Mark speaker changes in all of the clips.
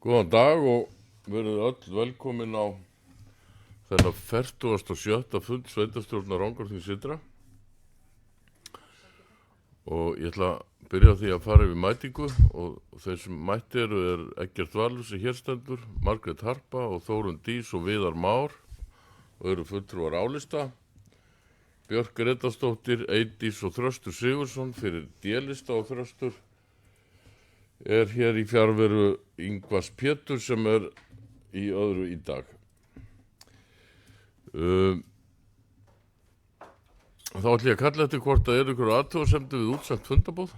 Speaker 1: Góðan dag og verið öll velkomin á þennan 47. fund sveitarstjórnar Rangárþings Syðra. Og ég ætla að byrja á því að fara yfir mætingu og þeir sem mætti eru Eggert Valur sem hér stendur, Margrét Harpa og Þórunn Dís og Viðar Már og eru fulltrúar álista. Björk Grétarsdóttir, Eydís og Þröstur Sigurðsson fyrir D-lista og Þröstur hér í fjarveru Ingvars Pétur sem í öðru í dag. Þá ætlum ég að kalla eftir hvort það ykkur athugasemdir við útsett fundabóð.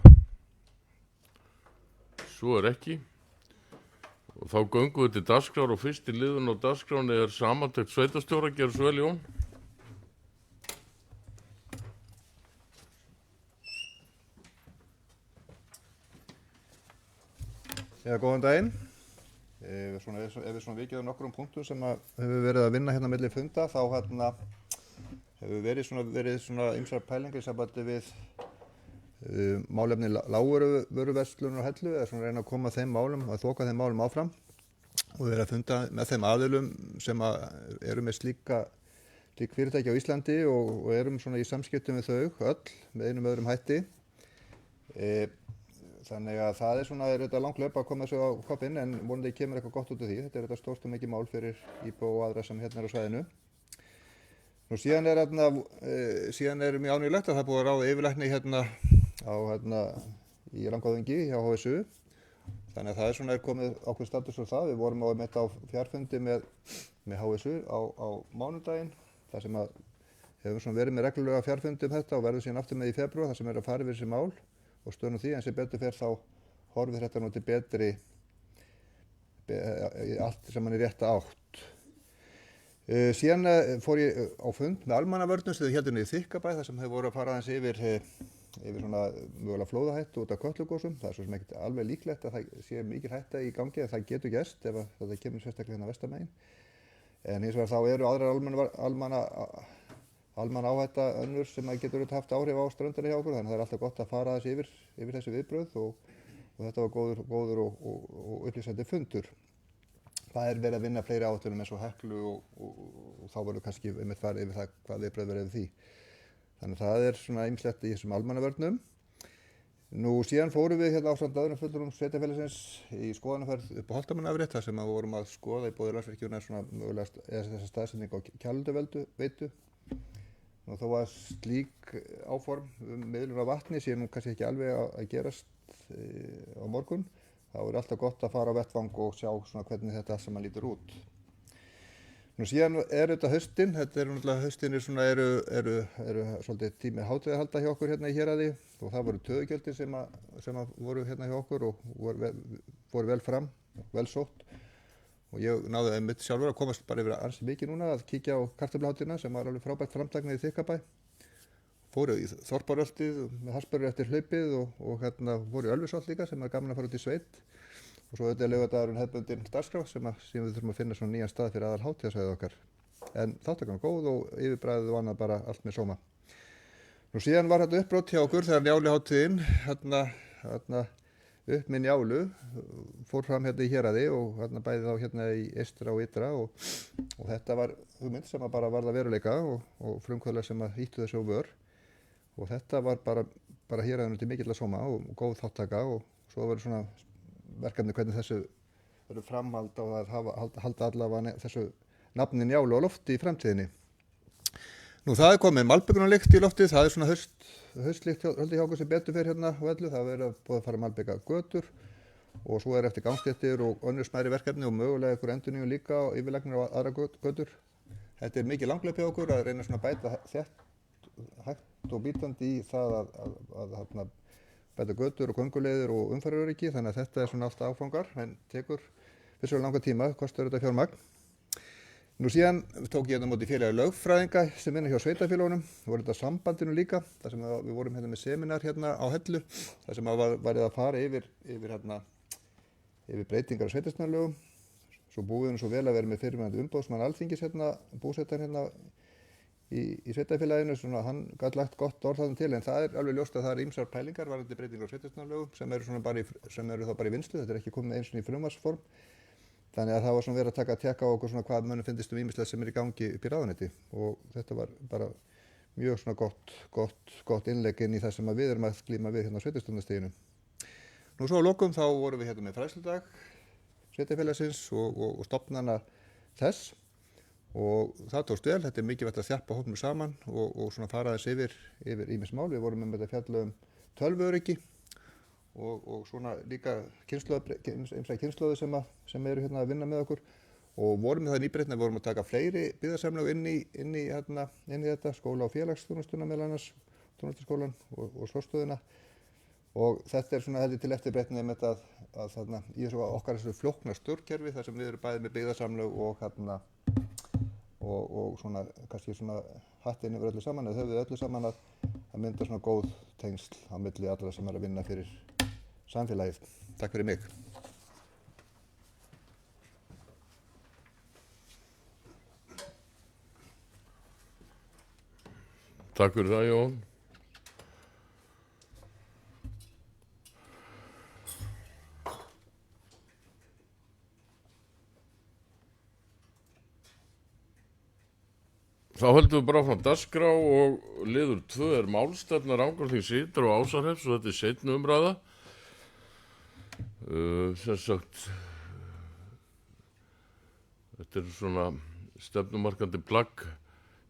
Speaker 1: Svo ekki. Og þá göngum við til dagskrár og fyrsti liðun á dagskráni samantekt sveitarstjóra. Gerðu svo vel, Jón.
Speaker 2: Já, góðan daginn. Ef við vikið á nokkrum punktum sem hefur verið að vinna hérna milli funda, þá hefur verið ýmsar pælingar í sambandi við málefni lágvöruverslunar og Hellu, eða reyna að koma þeim málum, að þoka þeim málum áfram og verið að funda með þeim aðilum sem eru með slík fyrirtæki á Íslandi og erum í samskiptum við þau öll með einum öðrum hætti. Þannig að það er auðvitað langt hlaup að koma þessu á koppinn, en vonandi kemur eitthvað gott út af því. Þetta er auðvitað stórt og mikið mál fyrir íbúa og aðra sem hérna á svæðinu. Nú síðan er mjög ánægjulegt að það er búið að ráða yfirlækni hérna í Rangárþingi hjá HSU. Þannig að það er komið ákveð status á það. Við vorum á fjarfundi með HSU á mánudaginn, þar sem hefur verið með reglulega fjarfundi þetta og verður síðan aftur með í febrúar, þar sem að fara yfir þessi mál og stöðnum því, en sem betur fer þá horfir þetta nú til betri allt sem hann í rétta átt. Síðan fór ég á fund með almannavörnum sem þau héldu í Þykkabæ, þar sem þau voru að fara aðeins yfir mögulega flóðahættu út af Kötlugosum. Það er svo sem ekkert alveg líklegt að það sé mikil hætta í gangi, að það getur gerst ef þetta kemur sérstaklega hérna vestamegin. En hins vegar þá eru aðrar almanna áhætta önnur sem getur haft áhrif á ströndinni hjá okkur, þannig að það er alltaf gott að fara aðeins yfir þessi viðbrögð og þetta var góður og upplýsandi fundur. Það er verið að vinna fleiri áætlunum eins og Heklu og þá verður kannski einmitt farið yfir það hvað viðbrögð verður yfir því. Þannig að það er ýmislegt í þessum almannavörnum. Nú síðan fórum við hérna ásamt öðrum fulltrúum sveitarfélagsins í skoðanaferð upp á Holtamannaafrétt, þar sem við vorum að skoða í boði Landsvirkjunar mögulega þessa staðsetningu á Kjalduveitu. Og þó að slík áform miðlun á vatni sé nú kannski ekki alveg að gerast á morgun, þá er alltaf gott að fara á vettvang og sjá hvernig þetta allt saman lítur út. Nú síðan þetta haustinn, haustin eru svolítið tími hátíðahalda hjá okkur hérna í héraði, og það voru töðugjöldin sem voru hérna hjá okkur og voru vel fram, vel sótt. Og ég náði einmitt sjálfur að komast bara yfir ansi mikið núna að kíkja á kartöfluhátíðina sem var alveg frábært framtaknið í Þykkabæ. Fóru í Þorparöltið með Hallsbergur eftir hlaupið og fóru í Ölfusholt líka sem gaman að fara út í sveit. Og svo auðvitað laugardagurinn hefðbundin dagskrá sem við þurfum að finna nýjan stað fyrir aðal hátíðasvæðið okkar. En þáttakan góð og yfirbræðið og annað bara allt með sóma. Nú síðan var þetta uppbrot hjá okkur þegar Njáluhátíðin upp með Njálu fór fram hérna í héraði og bæði þá hérna í eystra og ytra og þetta var hugmynd sem bara varð að veruleika og frumkvöðlar sem ýttu þessu á vör, og þetta var bara héraðinu til mikilla sóma og góð þáttaka, og svo verður verkefni hvernig þessu verður framhald á að halda allavega þessu nafni Njálu á lofti í framtíðinni. Nú það er komið malbyggunarlykt í loftið, það er haustlykt hjá okkur sem betur fer hérna á Hellu. Það verður búið að fara að malbygga götur og svo eftir gangstéttir og önnur smærri verkefni og mögulega einhver endurnýjun líka og yfirlagnir á aðra götur. Þetta er mikið langhlaup hjá okkur að reyna að bæta hægt og bítandi í það að bæta götur og gönguleiðir og umferðaröryggi, þannig að þetta er alltaf áfangar, en tekur vissulega langan tíma, kostar þetta fjármagn. Nú síðan tók ég hérna móti félagi lögfræðinga sem vinna hjá sveitarfélögunum, voru þetta sambandinu líka, þar sem við vorum hérna með seminar hérna á Hellu, þar sem var að fara yfir breytingar á sveitarstjórnarlögum. Svo búið við svo vel að vera með fyrirmennandi umboðsmann Alþingis búsettar hérna í sveitarfélaginu, hann gat lagt gott orð þarna til, en það er alveg ljóst að það ýmsar pælingar varðandi breytingar á sveitarstjórnarlögum sem eru þá bara í vinnslu, þetta er ekki komið eins og í frumvarpsform. Þannig að það var svona verið að taka að tekka á okkur svona hvað mönnum finnist ýmislegt sem í gangi upp í ráðuneyti og þetta var bara mjög svona gott innlegg inn í það sem að við erum að glíma við hérna á sveitarstjórnarstiginu. Nú svo á lokum þá vorum við hérna með fræðsludag sveitarfélagsins og stofnana þess og það tókst vel. Þetta mikilvægt að þjappa hópnum saman og svona fara þess yfir ýmis mál. Við vorum með þetta fjalla tölvuöryggi og svona líka kynslóðu sem eru hérna að vinna með okkur og vorum með það nýbreytni að við vorum að taka fleiri byggðasamlög inn í þetta skóla- og félagsþjónustuna meðal annars, tónlistarskólann og slóststöðina og þetta er svona heldur til eftirbreytni með þetta að þarna í þessu flókna stjórnkerfi þar sem við erum bæði með byggðasamlög og svona kannski svona hattinn yfir öllu saman eða höfuð öllu saman að mynda svona góð tengsl á milli allra sem er að vinna fyrir samfélagið. Takk fyrir mig.
Speaker 1: Takk fyrir það, Jón. Þá höldum við bara áfram dagskrá og liður 2 er málstefna Rangárþings ytra og Ásarhrepps og þetta er seinni umræða. Sem sagt, þetta er svona stefnumarkandi plagg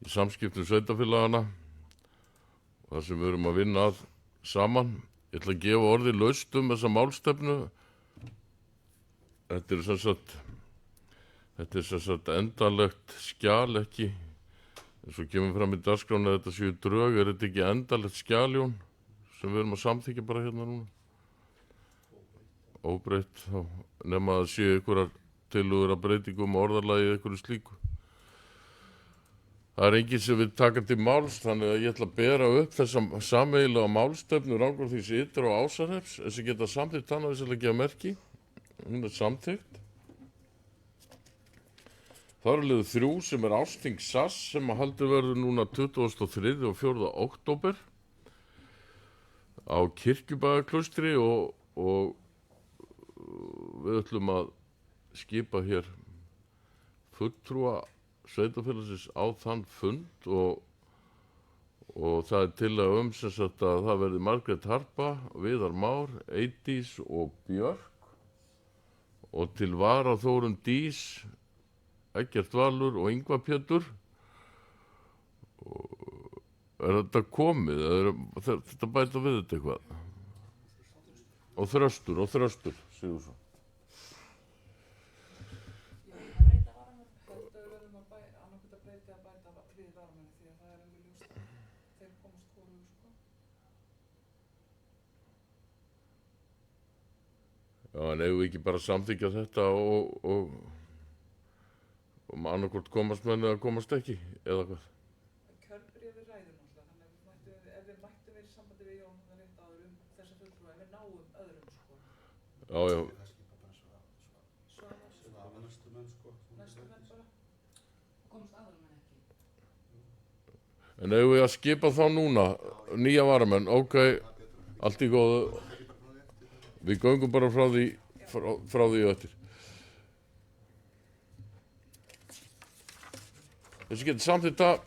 Speaker 1: í samskiptum sveitarfélagana og það sem við erum að vinna að saman. Ég ætla að gefa orði laust þessa málstefnu. Þetta er sem sagt endanlegt skjal ekki. En svo kemur fram í dagskrána að þetta séu drög, er þetta ekki endalegt skjaljón sem við erum að samþykja bara hérna núna? Óbreytt, nema að séu einhverjar tillögur að breytingum og orðalagi einhverju slíku. Það er enginn sem vil taka til máls, þannig að ég ætla að bera upp þessa sameiginlega málstefnu Rangárþings ytra og Ásarhrepps, sem geta samþykkt hana þess að gefa merki. Hún er samþykkt. Það er liður 3 sem er ársþing SAS sem að haldur verður núna 23. og 4. október á Kirkjubæjarklaustri og við ætlum að skipa hér fulltrúa sveitarfélagsins á þann fund og það er tillaga sem sagt að það verði Margrét Harpa, Viðar Már, Eydís og Björk og til vara Þórunn Dís, Eggert Valur og Ingvar Pétur. Er þetta komið? Þetta bæta við þetta eitthvað? Og Þröstur, Sigursson.
Speaker 3: Já, að breyta varamenn, heldur verðum að annarkvæmt að breyta að bæta við varamenn því að það er alveg ljóst að þeir komast hvorugur, sko.
Speaker 1: Já, en eigum við ekki bara samþykja þetta og annarkvort komast menn eða komast ekki, eða hvað?
Speaker 3: Kjörbréfið ræður náttúrulega, þannig að ef við mættum verið í sambandi við Jón það rétt áður þessa fulltrúa, ef við náum öðrum, sko.
Speaker 1: Já.
Speaker 3: Svavar, næstu menn bara. Og komast aðra menn ekki.
Speaker 1: En eigum við að skipa þá núna, nýja varamenn, ok, allt í góðu. Við göngum bara frá því eftir. Þessi getur samþykkt það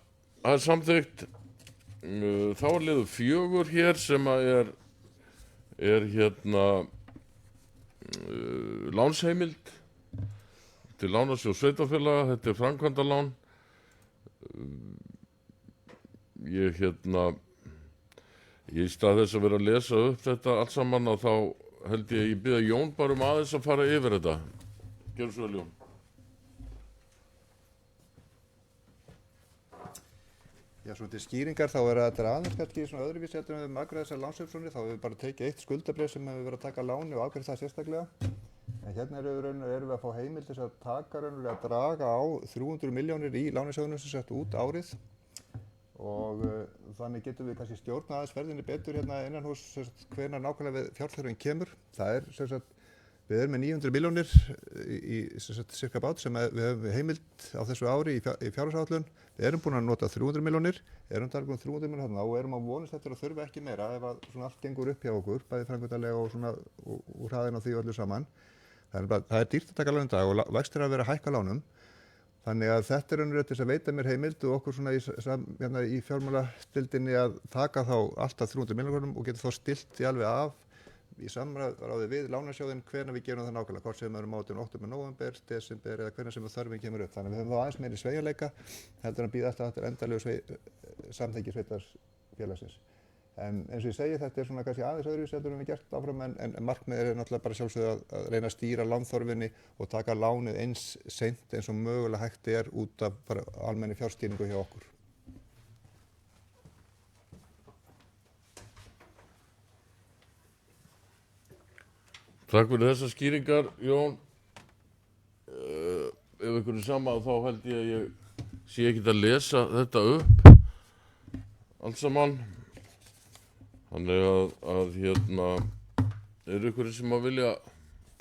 Speaker 1: er samþykkt. Þá er liður 4 hér sem að er hérna lánsheimild til lánasjóðs sveitarfélaga. Þetta er framkvæmdalán. Ég í stað þess að vera að lesa upp þetta allt saman og þá held ég biðja Jón bara aðeins að fara yfir þetta. Gjörðu svo vel, Jón.
Speaker 2: Já, svona til skýringar þá er þetta aðeins kannski svona öðruvísi heldur en við Margrét þessar lánsöfnunni, þá hefur við bara tekið eitt skuldabréf sem hefur verið að taka láni og afgreitt það sérstaklega. En hérna erum við að fá heimild til að taka raunverulega að draga á 300 milljónir í lánasjóðnum sem sett út árið og þannig getum við kannski stjórna aðeins ferðinni betur hérna innan hús hvenær nákvæmlega við fjárþörfin kemur. Það er sem sagt, við erum með 900 milljónir í cirka bát sem við höfum heimild á þessu ári í fjárhagsáætlun. Við erum búin að nota 300 milljónir, erum talað 300 milljónir þarna og erum að vonast eftir að þurfa ekki meira ef að svona allt gengur upp hjá okkur, bæði framkvæmdarlega og svona úr hraðin á því öllu saman. Það er dýrt að taka lán í dag og vextir að vera að hækka lánum. Þannig að þetta er raunverið til þess að veita mér heimild og okkur svona í fjármálastildinni að taka þá alltaf 300 milljónum og geta þá stilt því alveg af í samráði við lánasjóðinn hvenær við gerum það nákvæmlega, hvort sem erum átun október, nóvember, desember eða hvenær sem þörfin kemur upp. Þannig að við höfum þá aðeins meiri sveigjanleika heldur en bíða alltaf eftir endanlegu samþykki sveitarfélagsins. En eins og ég segi, þetta er svona kannski aðeins öðruvísi heldur en við gert áfram en markmiðið er náttúrulega bara sjálfsögðu að reyna að stýra lánþörfinni og taka lánið eins seint eins og mögulega hægt er út af bara almenni fjárstýringu hjá okkur.
Speaker 1: Takk fyrir þessar skýringar, Jón. Ef ykkur er sama þá held ég að ég sé ekkert að lesa þetta upp allt saman. Þannig að eru ykkur sem að vilja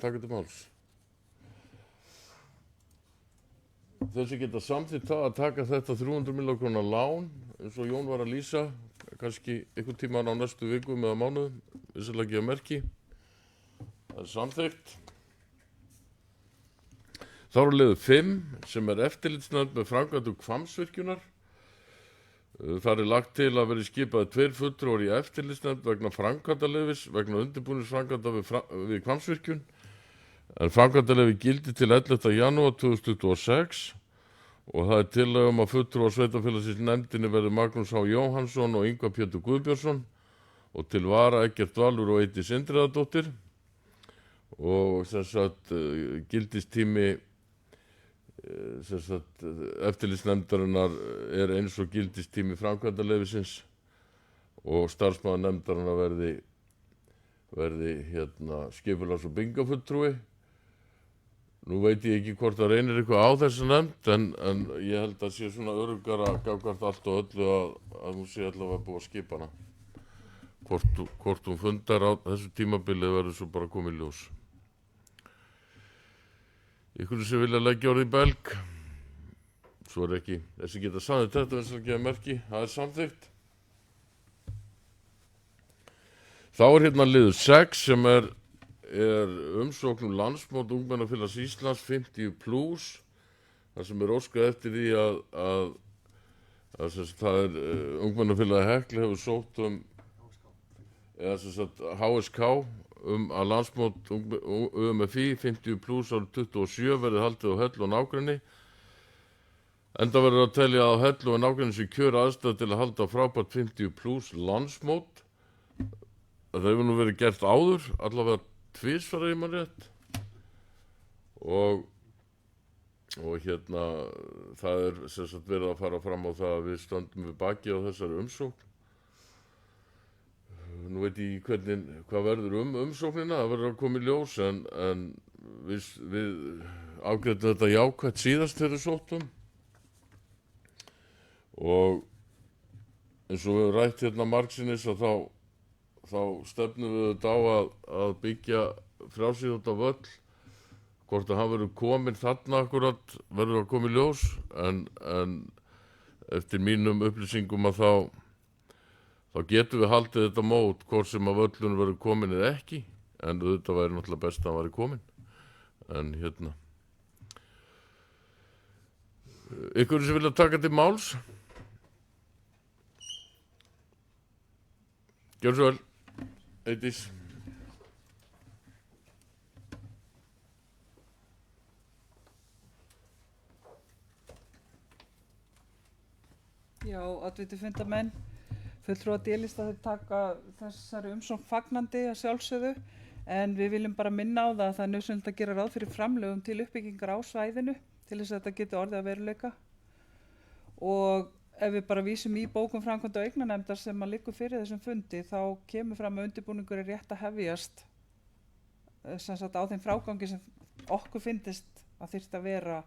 Speaker 1: taka til máls? Þessi geta samþykkt það að taka þetta 300 milljóna króna lán eins og Jón var að lýsa, kannski einhvern tímann á næstu vikum eða mánuðum, vissulega gefa merki. Það er samþykkt. Þá eru liður 5 sem er eftirlitsnefnd með framkvæmd Hvammsvirkjunar. Þar er lagt til að verði skipaði 2 fulltrúar í eftirlitsnefnd vegna framkvæmdaleyfis vegna undirbúningsframkvæmda við Hvammsvirkjun. En framkvæmdaleyfi gildi til 11. janúar 2026 og það er tillaga að fulltrúar sveitarfélagsins nefndinni verði Magnús H. Jóhannsson og Ingvar Pétur Guðbjörnsson og til vara Eggert Valur og Eydís Indriðadóttir. Og gildistími eftirlitsnefndarinnar er eins og gildistími framkvæmdaleyfisins og starfsmaður nefndarinnar verði skipulags- og byggingafulltrúi. Nú veit ég ekki hvort það reynir eitthvað á þessa nefnd en ég held að sé svona öruggara gagnvart allt og öllu að hún sé allavega búið að skipa hana. Hvort hún fundar á þessu tímabili verður svo bara komið í ljós. Ykkur sem vilja leggja orðið í belg, svo er ekki, þessi geta samþykkt þetta eins og gefa merki, það er samþykkt. Þá er hérna liður 6 sem er umsókn landsmót Ungmennafélags Íslands 50+, þar sem er óskað eftir því að það er Ungmennafélagi Heklu hefur sótt HSK að landsmót UMFI 50+ árið 27 verði haldið á Hellu og nágrenni. Enda verður að telja að á Hellu og nágrenni sé kjör aðstæða til að halda frábært 50+ landsmót. Það hefur nú verið gert áður, allavega tvisvar ef ég man rétt. Og það er sem sagt verið að fara fram á það að við stöndum við baki á þessari umsókn. Nú veit ég hvað verður umsóknina, það verður að koma í ljós en við afgreiddum þetta jákvætt síðast þegar við sóttum. Og eins og við höfum rætt hérna margsinnis að þá stefnum við þetta á að byggja frjálsíþrótta völl. Hvort að hann verður kominn þarna akkurat verður að koma í ljós en eftir mínum upplýsingum að þá getum við haldið þetta mót hvort sem að völlunum verður komin eða ekki en þetta væri náttúrulega best að hann væri komin. En ykkur sem vilja taka til máls? Gjörðu svo vel, Eydís.
Speaker 3: Já, oddviti fundarmenn, fulltrúar D-lista þeir taka þessari umsókn fagnandi að sjálfsögðu en við viljum bara minna á það að það er nauðsynlegt að gera ráð fyrir framlögum til uppbyggingar á svæðinu til þess að þetta geti orðið að veruleika. Og ef við bara vísum í bókum framkvæmda og eignarnefndar sem að liggur fyrir þessum fundi þá kemur fram að undirbúningur er rétt að hefjast sem sagt á þeim frágangi sem okkur finnist að þyrfti að vera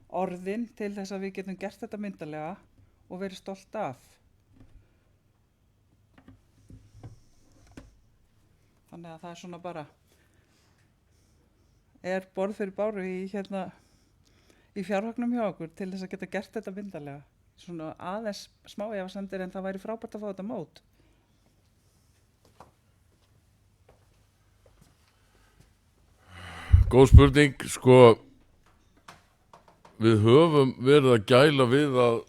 Speaker 3: orðin til þess að við getum gert þetta myndarlega og verið stolt af. Þannig að það er svona bara borð fyrir báru í fjárhagnum hjá okkur til þess að geta gert þetta myndarlega. Svona aðeins smá efasemdir en það væri frábært að fá þetta mót.
Speaker 1: góð spurning, sko, við höfum verið að gæla við að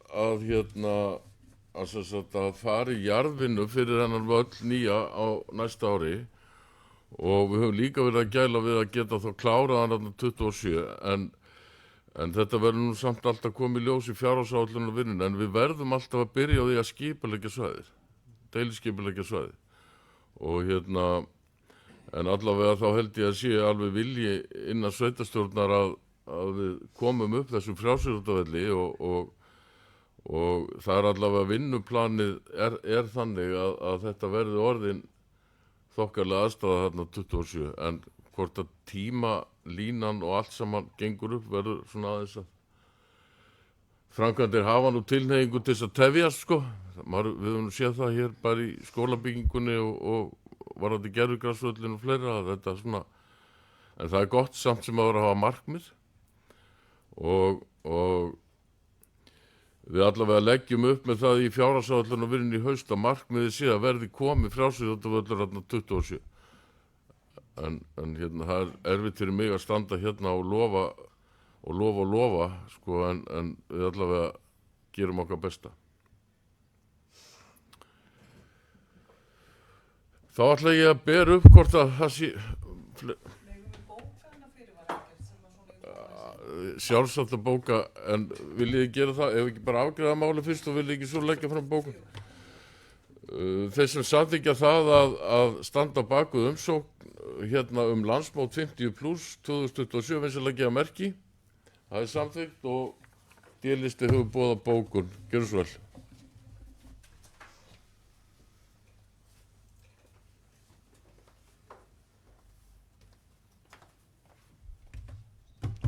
Speaker 1: fara í jarðvinnu fyrir hennar völl nýja á næsta ári og við höfum líka verið að gæla við að geta þá klárað hann 27 en þetta verður nú samt alltaf komið ljós í fjárhagsáætlun og vinnun en við verðum alltaf að byrja á því að skipuleggja svæðir, deiliskipuleggja svæðir og en allavega þá held ég að sé alveg vilji innan sveitarstjórnar að við komum upp þessum frjálsíþróttavelli og það allavega vinnuplanið er þannig að þetta verði orðin þokkarlega aðstæða þarna 27 en hvort að tímalínan og allt saman gengur upp verður svona aðeins að framkvæmdir hafa nú tilhneigingu til þess að tefjast sko. Við höfum séð það hér bara í skólabyggingunni og varðandi gervigrasvöllin og fleira þetta svona en það er gott samt sem að vera að hafa markmið og við allavega leggjum upp með það í fjárhagsáætlun og vinnu í haust að markmiðið sé að verði komið frjálsíþróttavöllur 27 en það er erfitt fyrir mig að standa hérna og lofa sko en við allavega gerum okkar besta. Þá ætla ég að bera upp hvort að það sé sjálfsagt að bóka en viljið þið gera það ef ekki bara afgreiða máli fyrst og viljið ekki svo leggja fram bókun þeir sem samþykkja það að standa á baku umsókn landsmót 50+ 2027 vinsanlega gefa merki það er samþykkt og D-listi hefur boðað bókun gjörðu svo vel.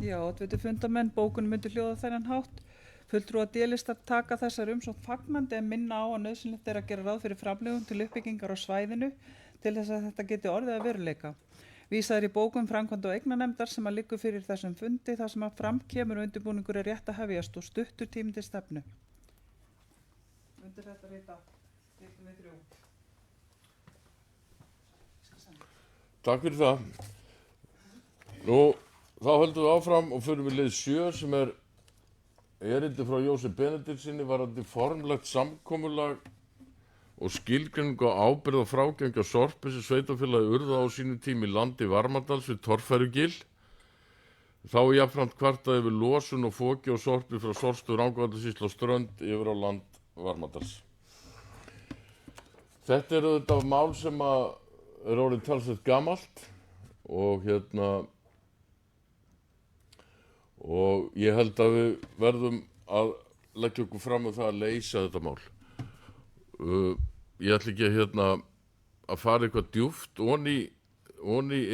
Speaker 3: Já, oddviti fundamenn, bókunum myndi hljóða þennan hátt. Fulltrúar D-listar taka þessar umsókn fagnandi en minna á að nauðsynlegt er að gera ráð fyrir framlögum til uppbyggingar á svæðinu til þess að þetta geti orðið að veruleika. Vísað er í bókum framkvæmda og eignarnefndar sem að liggur fyrir þessum fundi þar sem að fram kemur og undirbúningur er rétt að hefjast og stuttur tími til stefnu. Undir þetta rita, við 3.
Speaker 1: Takk fyrir það. Nú, þá höldum við áfram og förum við lið 7 sem er erindi frá Jósef Benediktssyni varðandi formlegt samkomulag og skilgreiningu á ábyrgð og frágengja sorpi sem sveitarfélagi urða á sínu tími í landi Varmadals við Torfærugil. Þá jafnframt kvartaði við losun og foki og sorpi frá Sorpstöð Rangárvallasýslu og Strönd yfir á land Varmadals. Þetta er auðvitað mál sem er orðið talsvert gamalt og og ég held að við verðum að leggja okkur fram það að leysa þetta mál. Ég ætla ekki að fara eitthvað djúpt onni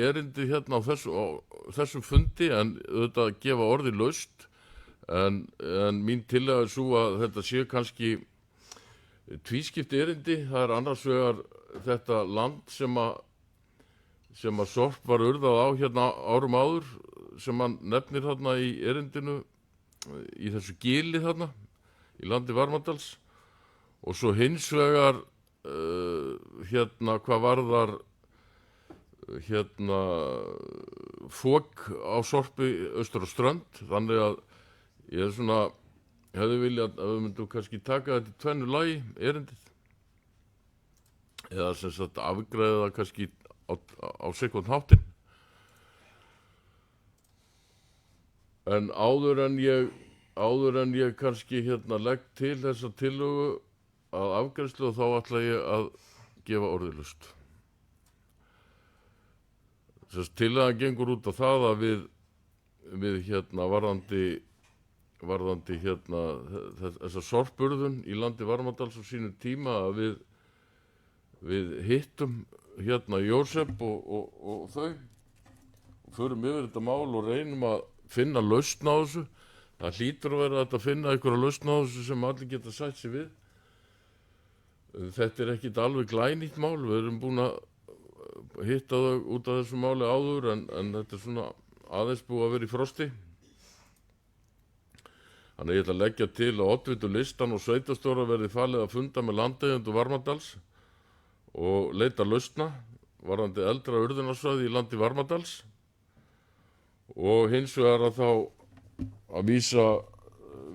Speaker 1: erindi á þessum fundi en auðvitað að gefa orði laust en mín tillaga er svo að þetta sé kannski tvískipt erindi. Það er annars vegar þetta land sem að sorp var urðað á árum áður sem hann nefnir í erindinu í þessu gili í landi Varmadals og svo hins vegar hvað varðar fok á sorpi austur á Strönd þannig að ég hefði viljað að við myndum kannski taka þetta í tvennu lagi erindið eða sem sagt afgreiða það kannski á sitthvorn háttinn. En áður en ég kannski legg til þessa tillögu að afgreiðslu og þá ætla ég að gefa orðilust. Þess tillagan gengur út á það að við varðandi þessa sorpurðun í landi Varmadals á sínu tíma að við hittum Jósef og þau og förum yfir þetta mál og reynum að finna lausn á þessu. Það hlýtur að vera að finna einhverja lausn á þessu sem allir geta sætt sig við. Þetta er ekkit alveg glænýtt mál, við erum búin að hitta þau út af þessu máli áður en þetta er svona aðeins búið að vera í frosti. Þannig ég ætla að leggja til að oddvitu listan og sveitarstjóra verði falið að funda með landeigendur Varmadals og leita lausna varðandi eldra urðunarsvæði í landi Varmadals og hins vegar að þá að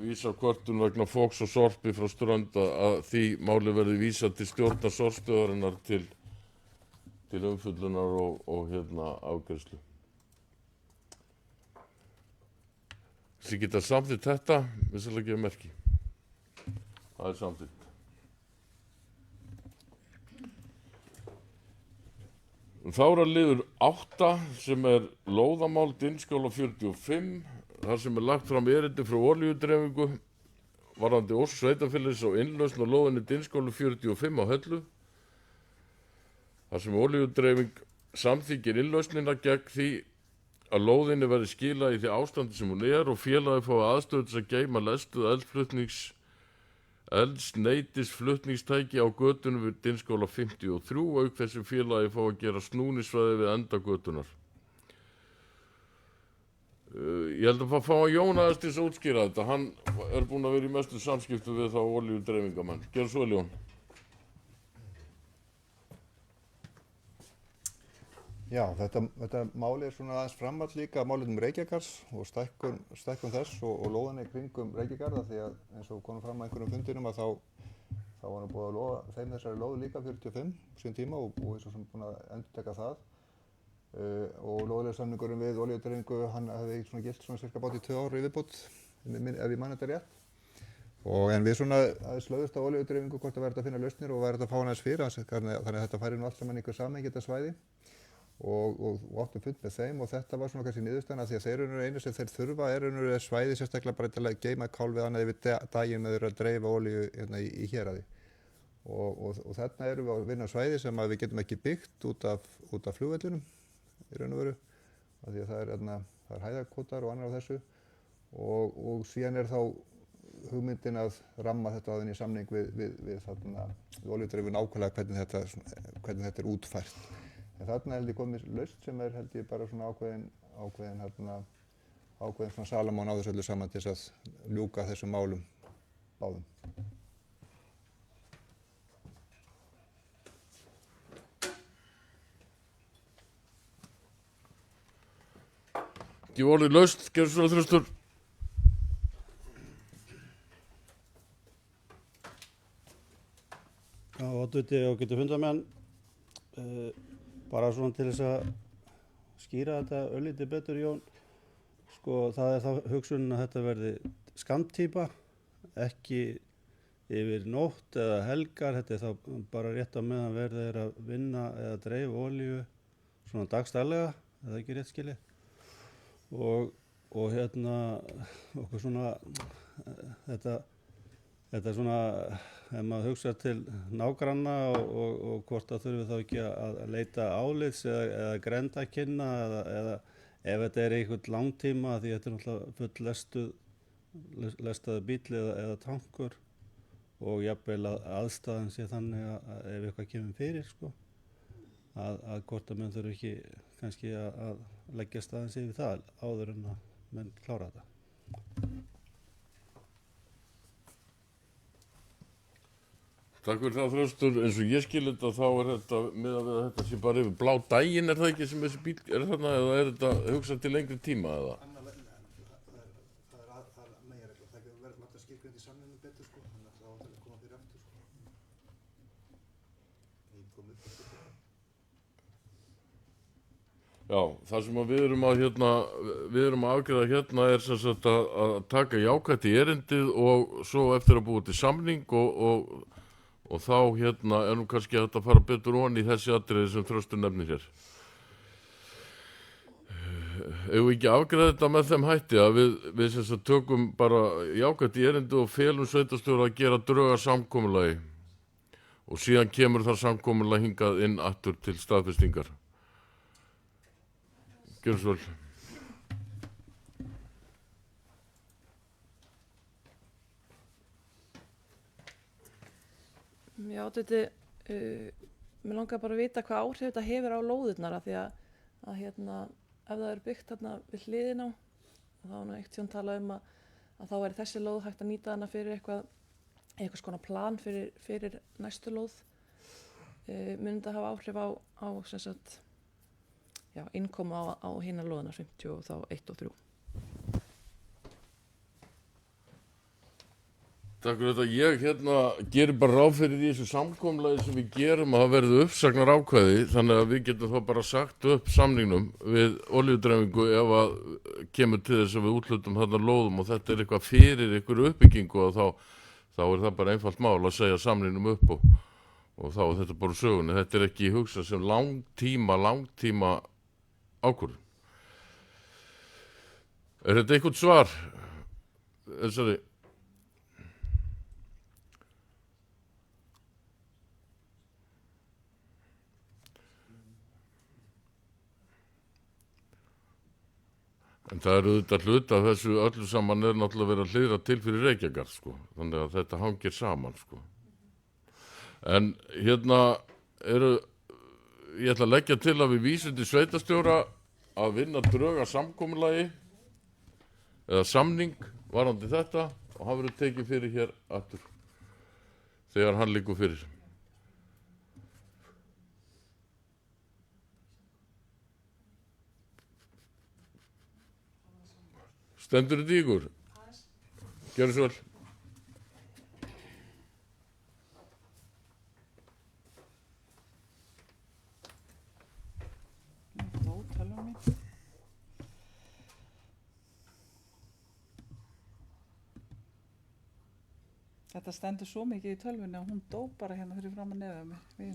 Speaker 1: vísa kvörtun vegna Fox og Sorpi frá Strönd að því máli verði vísað til stjórnar sorpstöðvarinnar til umfjöllunar og afgreiðslu. Þessi geta samþykkt þetta, við svolítið gefa merki. Það er samþykkt. Þá er að liður 8 sem er lóðamál Dynskóla 45, þar sem er lagt fram erindi frá olíudreifingu varðandi ósk sveitarfélagsins á innlausn á lóðinni Dynskóla 45 á Hellu. Þar sem olíudreifing samþykkir innlausnina gegn því að lóðinni verði skilað í því ástandi sem hún er og félagið fái aðstöðu til að geyma lestuð eldsneytisflutningstæki á götunum við Dynskóla 53 auk þess sem félagið fái að gera snúningssvæði við enda götunar. Ég held að fá að Jón aðeins til að útskýra þetta. Hann er búinn að vera í mestu samskiptu við þá olíudreifingamenn. Gjörðu svo vel, Jón.
Speaker 2: Já, þetta máli er svona aðeins framhald líka að málið Reykjagarðs og stækkun þess og lóðanna í kringum Reykjagarða því að eins og komum fram á einhverjum fundinum að þá var búið að lofa þeim þessari lóð líka 45 síðan tíma og eins og sem búin að endurteka það og lóðlegssamningurinn við olíudreifingu hann hefði svona gilt svona cirka bát í 2 ár í viðbót ef ég man þetta rétt. En við svona aðeins lögðust á olíudreifingu hvort að verða að finna lausnir og verða að fá hann aðeins fyrir þannig að þetta færi nú allt saman einhver samhengi þetta svæði. Og áttum fund með þeim og þetta var svona kannski niðurstaðan því að þeir eru einu sem þeir þurfa er svæði sérstaklega bara til að geyma kálfið annað yfir daginn með þeir að dreifa olíu í héraði og þarna erum við að vinna svæði sem að við getum ekki byggt út af flugvellinum í raun og veru af því að það er hæðakvotar og annar á þessu og síðan er þá hugmyndin að ramma þetta aðeins í samning við olíudreifingu nákvæmlega hvernig þetta er útfært. En þarna held ég komið lausn sem er held ég bara svona ákveðin svona salamón á þessu öllu saman til þess að ljúka þessum málum báðum.
Speaker 1: Ekki volið lausn, gerðu svo þröstur.
Speaker 4: Já, oddviti og getur fundarmenn. Bara svona til þess að skýra þetta örlítið betur, Jón. Sko, það er þá hugsunin að þetta verði skammtípa, ekki yfir nótt eða helgar. Þetta er þá bara rétt á meðan verið er að vinna eða dreifa olíu svona dagstaglega, eða ekki rétt skilið. Og okkur svona, þetta svona, ef maður hugsa til nágranna og hvort það þurfi þá ekki að leita álits eða grendakynna eða ef þetta er einhvern langtíma því þetta er náttúrulega full lestaður bíll eða tankur og jafnvel að aðstæðan sé þannig að ef eitthvað kemur fyrir sko að hvort að menn þurfi ekki kannski að leggja staðins yfir það áður en að menn klára þetta.
Speaker 1: Takk fyrir það þröstur, eins og ég skil þetta þá er þetta miðað við að þetta sé bara yfir blá daginn, er það ekki sem þessi bíl er þarna eða er þetta hugsað til lengri tíma eða?
Speaker 2: Það er meginregla, það verður alltaf skilgreind í samningnum betur sko, þannig að það á að koma fyrir aftur sko.
Speaker 1: Já, það sem við erum að afgreiða hérna er sem sagt að taka jákvætt í erindið og svo eftir að búa til samning og þá er nú kannski hægt að fara betur ofan í þessi atriði sem Þröstur nefnir hér. Ef við ekki afgreiða þetta með þeim hætti að við sem sagt tökum bara jákvætt í erindið og felum sveitarstjóra að gera drög að samkomulagi og síðan kemur það samkomulag hingað inn aftur til staðfestingar. Gjörðu svo vel.
Speaker 5: Já, mér langar bara að vita hvað áhrif þetta hefur á lóðirnar af því að ef það er byggt þarna við hliðina á þá er eitt sem tala að þá er þessi lóð hægt að nýta hana fyrir eitthvað skona plan fyrir næstu lóð. Mun þetta hafa áhrif á sem sagt innkoma á hina lóðina 50 og þá 1 og 3.
Speaker 1: Takk fyrir þetta. Ég gerir bara ráð fyrir því þessu samkomulagi sem við gerum að það verði uppsagnar ákvæði, þannig að við getum þá bara sagt upp samningnum við olíudreifingu ef að kemur til þess að við útlutum þarna lóðum og þetta er eitthvað fyrir ykkur uppbyggingu og þá er það bara einfalt mál að segja samningnum upp og þá er þetta bara sögunni. Þetta er ekki hugsað sem langtíma ákvörðun. Er þetta eitthvað svar? Þessari En það eru auðvitað hluti af þessu öllu saman er náttúrulega verið að hliðra til fyrir Reykjagarð, sko. Þannig að þetta hangir saman, sko. En ég ætla að leggja til að við vísum til sveitarstjóra að vinna drög að samkomulagi eða samning varðandi þetta og hann verður tekið fyrir hér aftur þegar hann liggur fyrir. Stendur þetta í ykkur? Gjörðu svo vel.
Speaker 3: Þetta stendur svo mikið í tölvunni að hún dó bara hérna fyrir fram að nefða mig. Við.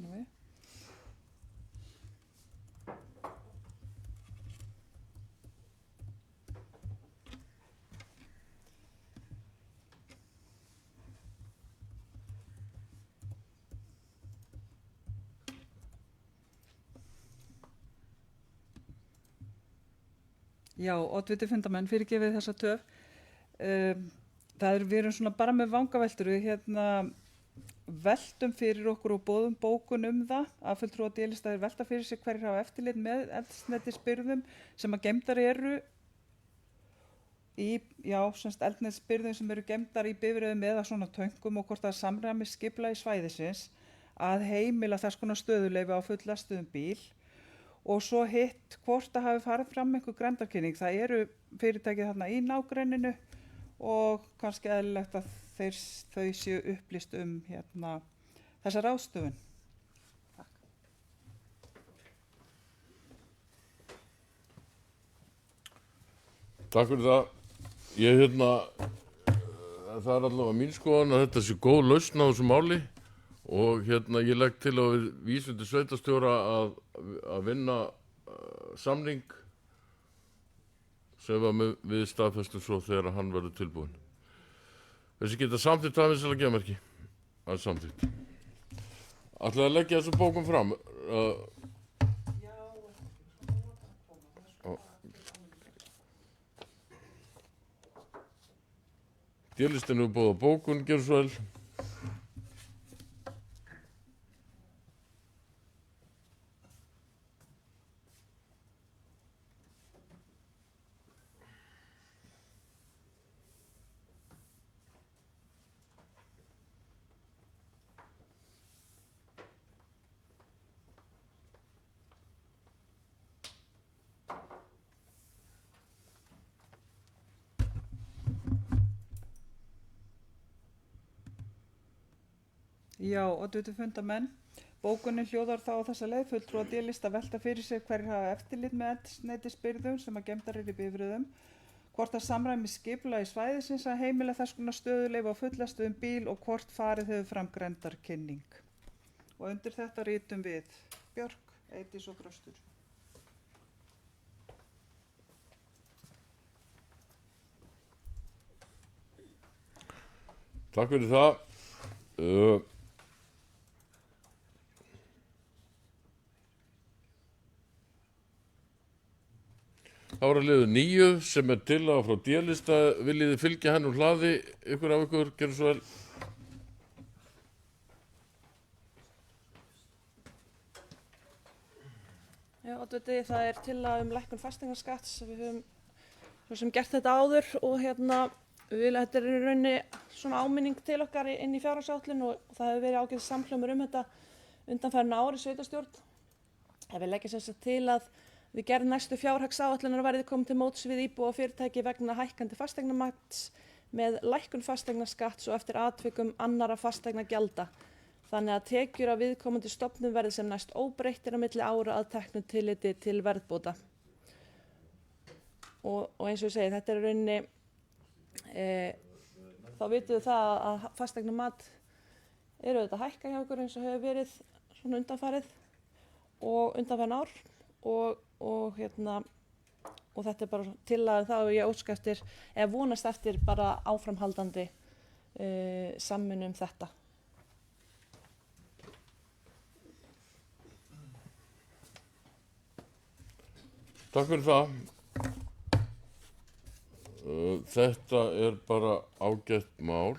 Speaker 3: Já, oddviti fundamenn, fyrirgefið þessa töf. Við erum svona bara með vangaveltur, við veltum fyrir okkur og boðum bókun það að fulltrúar D-listaðir velta fyrir sig hverjir hafa eftirlit með eldsneytisbirgðum sem að geymdar eru eldsneytisbirgðum sem eru geymdar í bifreiðum eða svona töngum og hvort það samræmis skipulagi svæðisins að heimila þess konar stöðuleyfi á fullastuðum bíl. Og svo hitt hvort það hafi farið fram einhver grenndarkynning. Það eru fyrirtæki þarna í nágrenninu og kannski eðlilegt að þau séu upplýst þessa ráðstöfun. Takk.
Speaker 1: Takk fyrir það. Það er allavega mín skoðun að þetta sé góð lausn á þessu máli og ég legg til að við vísum til sveitarstjóra að vinna samning sem við staðfestum svo þegar hann verður tilbúin. Þessi geta samþykkt það vinsalega geðmerki. Það er samþykkt. Ætlaði að leggja þessu bókum fram? D-listinn er búið á bókun, gerðu svo vel.
Speaker 3: Já, oddviti fundamenn. Bókunin hljóðar þá á þessa leið fulltrúar D-lista velta fyrir sig hverjir hafa eftirlit með eldsneytisbirgðum sem að geymdar eru í bifreiðum, hvort það samræmis skipulagi svæðisins að heimila þess konar stöðuleyfi á fullastuðum bíl og hvort farið hefur fram grenndarkynning. Og undir þetta ritum við Björk, Eydís og Þröstur.
Speaker 1: Takk fyrir það. Það var að liðu 9 sem er tillaga frá D-lista. Viljið þið fylgja henn úr hlaði ykkur af ykkur, gerðu svo vel.
Speaker 5: Já, oddviti, það er tillaga lækkun fasteignaskatts. Við höfum svo sem gert þetta áður og þetta er í rauninni svona áminning til okkar inn í fjárhagsáætlun og það hefur verið ágætis samhljómur þetta undanfarin ári sveitarstjórn. Við leggjum þess að til að við gerð næstu fjárhagsáætlunar verði komið til móts við íbúa og fyrirtæki vegna hækkandi fasteignamats með lækkun fasteignaskatts og eftir atvikum annara fasteignagjalda. Þannig að tekjur af viðkomandi stofnun verði sem næst óbreyttir á milli ára að teknu tilliti til verðbóta. Og eins og ég segi, þetta er í rauninni, þá vitum við það að fasteignamat eru auðvitað að hækka hjá okkur eins og hefur verið svona undanfarið og undanfarin ár og þetta er bara tillaga það og ég óska eftir, eða vonast eftir bara áframhaldandi samvinnu þetta.
Speaker 1: Takk fyrir það. Þetta er bara ágætt mál.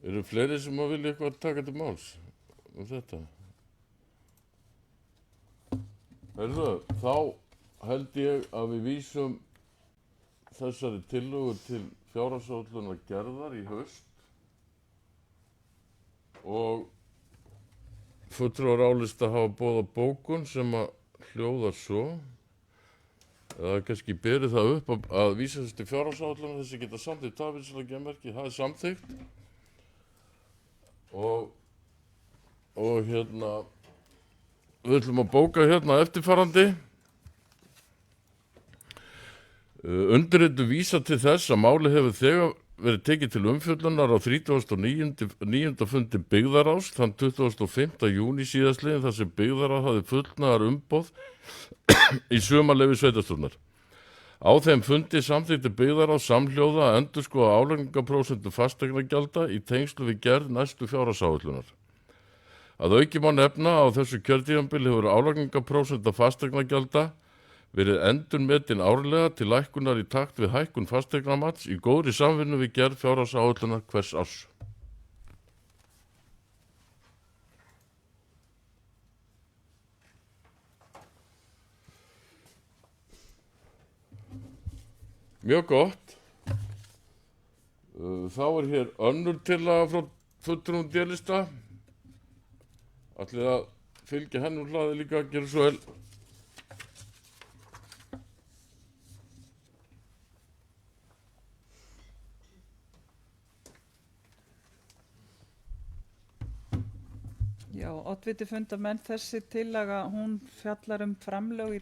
Speaker 1: Eru fleiri sem að vilja eitthvað taka til máls þetta? Heyrðu, þá held ég að við vísum þessari tillögu til fjárhagsáætlunar gerðar í haust og fulltrúar álista hafa boðað bókun sem að hljóðar svo, eða kannski berið það upp að vísa þessi til fjárhagsáætlunar, þessi geta samþykkt tafelslega gemmerki, það er samþykkt og við ætlum að bóka eftirfarandi. Undirrituð vísa til þess að máli hefur þegar verið tekið til umfjöllunar á 39. fundi byggðaráðs þann 25. júní síðastliðinn þar sem byggðaráð hafði fullnaðar umboð í sumarleyfi sveitarstjórnar. Á þeim fundi samþykkti byggðaráð samhljóða að endurskoða álagningarprósentu fasteignagjalda í tengslu við gerð næstu fjárhagsáætlunar. Að auki má nefna að á þessu kjörtímabili hefur álagningarprósenta fasteignagjalda verið endurmetin árlega til lækkunar í takt við hækkun fasteignamats í góðri samvinnu við gerð fjárhagsáætlunar hvers árs. Mjög gott. Þá er hér önnur tillaga frá fulltrúum D-lista. Ætlið að fylgja henni úr hlaði líka, gera svo vel.
Speaker 3: Já, oddviti fundamenn þessi tillaga, hún fjallar framlög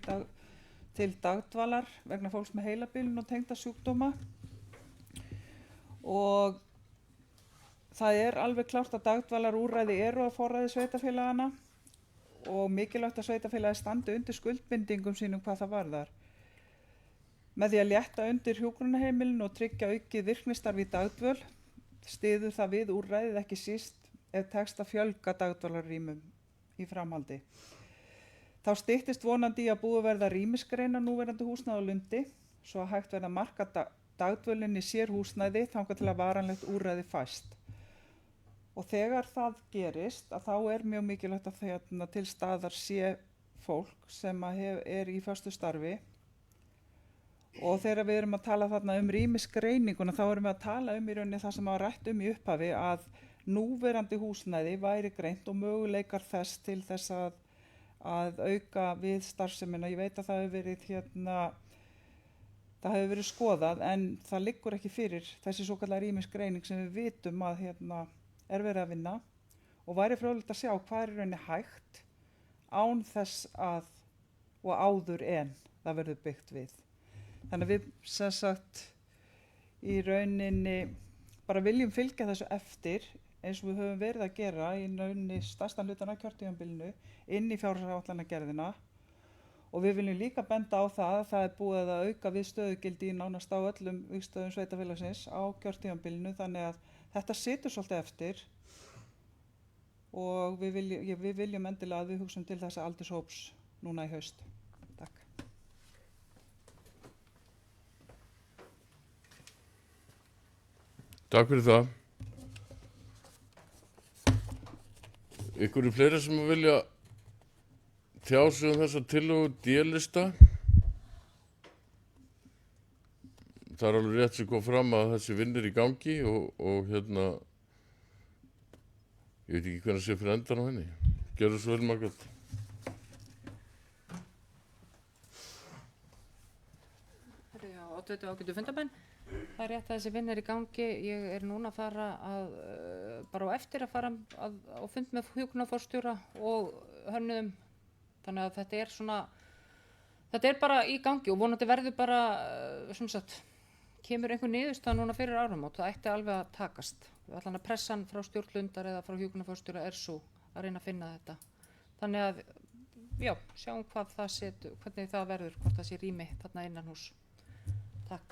Speaker 3: til dagdvalar vegna fólks með heilabilun og tengda sjúkdóma og það er alveg klárt að dagdvalarúrræði eru á forræði sveitarfélagana og mikilvægt að sveitarfélagi standi undir skuldbindingum sínum hvað það varðar. Með því að létta undir hjúkrunarheimilin og tryggja aukið virknistarf í dagdvöl styður það við úrræðið ekki síst ef tekst að fjölga dagdvalarrýmum í framhaldi. Þá styttist vonandi í að búið verða rýmisgreina núverandi húsnæði á Lundi svo að hægt verða að marka dagdvölinni sér húsnæði þangað til að varanlegt úrræði fæst. Og þegar það gerist að þá er mjög mikilvægt að til staðar sé fólk sem er í föstu starfi og þegar við erum að tala þarna rýmisgreininguna þá erum við að tala í rauninni það sem var rætt í upphafi að núverandi húsnæði væri greint og möguleikar þess til þess að auka við starfsemina. Ég veit að það hefur verið skoðað en það liggur ekki fyrir þessi svokallaða rýmisgreining sem við vitum að er verið að vinna og væri fróðlegt að sjá hvað er í rauninni hægt án þess að og áður en það verður byggt við. Þannig að við sem sagt í rauninni bara viljum fylgja þessu eftir eins og við höfum verið að gera í rauninni stærstan hlutan af kjörtímabilinu inn í fjárhagsáætlanagerðina og við viljum líka benda á það að það er búið að auka við stöðugildi í nánast á öllum vígstöðum sveitarfélagsins á kjörtímabilinu þannig að þetta situr svolítið eftir og við viljum endilega að við hugsum til þessa aldurshóps núna í haust. Takk.
Speaker 1: Takk fyrir það. Ykkur er fleiri sem vilja tjá sig þessa tillögu D-lista. Það er alveg rétt sem kom fram að þessi vinn í gangi og ég veit ekki hvernig sé fyrir endan á henni. Gerðu svo vel, Margrét.
Speaker 6: oddviti og ágætu fundamenn. Það er rétt að þessi vinn er í gangi. Ég er núna að fara bara á eftir að fara á fund með hjúkrunarforstjóra og hönnuðum. Þannig að þetta er bara í gangi og vonandi verður bara, sem sagt, kemur einhver niðurstaða núna fyrir áramót. Það ætti alveg að takast. Allan að pressan frá stjórnlundar eða frá hjúkrunarforstjóra er svo að reyna að finna þetta. Þannig að, já, sjáum hvernig það verður, hvort það sé rými þarna innan hús. Takk.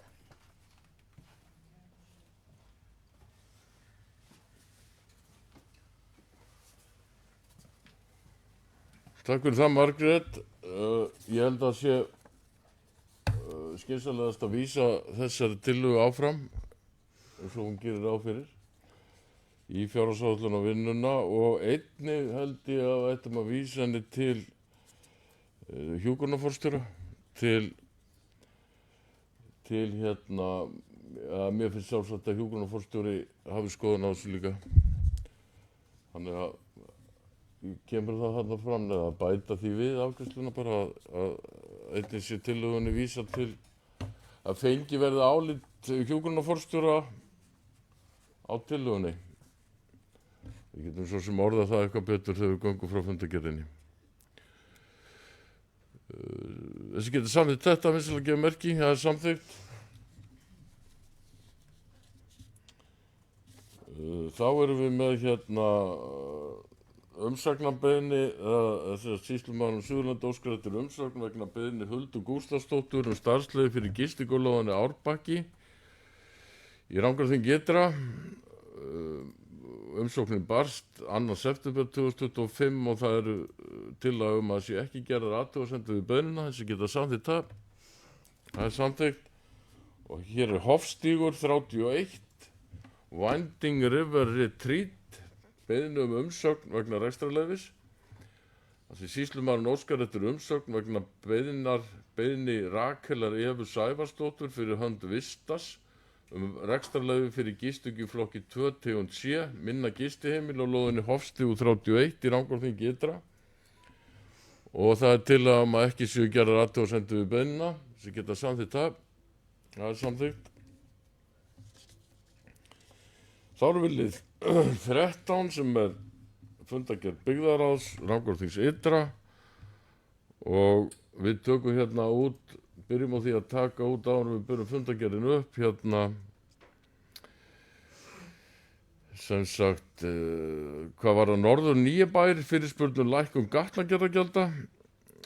Speaker 1: Takk fyrir það, Margrét. Ég held að sé skynsamlegast að vísa þessari tillögu áfram eins og hún gerir ráð fyrir í fjárhagsáætlun og vinnuna og einnig held ég að ættum að vísa henni til hjúkrunarforstjóra til mér finnst sjálfsagt að hjúkrunarforstjóri hafi skoðun á þessu líka. Þannig að kemur það þarna fram eða að bæta því við afgreiðsluna bara að einnig sé tillögunni vísa til að fengi verði álit hjúkrunarforstjóra á tillögunni. Við getum svo sem orðað það eitthvað betur þegar við göngum frá fundargerðinni. Þessi getur samþykkt þetta, vinsamlega gefið merki, það er samþykkt. Þá erum við með umsagnarbeiðni, sýslumaðurinn Suðurlandi óskar eftir umsögn vegna beiðni Huldu Gústafsdóttur starfsleyfi fyrir gistingarlóðinni Árbakki í Rangárþingi ytra. Umsóknin barst 2. september 2025 og það eru tillaga að sé ekki gerðar athugasemdir við beiðnina, þessi geta samþykkt það. Það er samþykkt. Og hér er Hofstígur 31, Winding River Retreat, beiðni umsögn vegna rekstrarleyfis. Þessi sýslumaðurinn óskar eftir umsögn vegna beiðni Rakelar Evu Sævarsdóttur fyrir hönd Vistas rekstrarleyfi fyrir gistingu í flokki 2 tegund C, minna gistiheimil á lóðinni Hofstígur 31 í Rangárþingi ytra. Og það er tillaga að ekki séu gerðar athugasemdir við beiðnina, sem geta samþykkt það. Það er samþykkt. Þá erum við lið 13 sem er fundargerð byggðaráðs Rangárþings ytra og við tökum hérna út, byrjum á því að taka út áður við byrjum fundargerðinu upp sem sagt, hvað var það Norður Nýjabær fyrirspurn lækkun gatnagerðargjalda,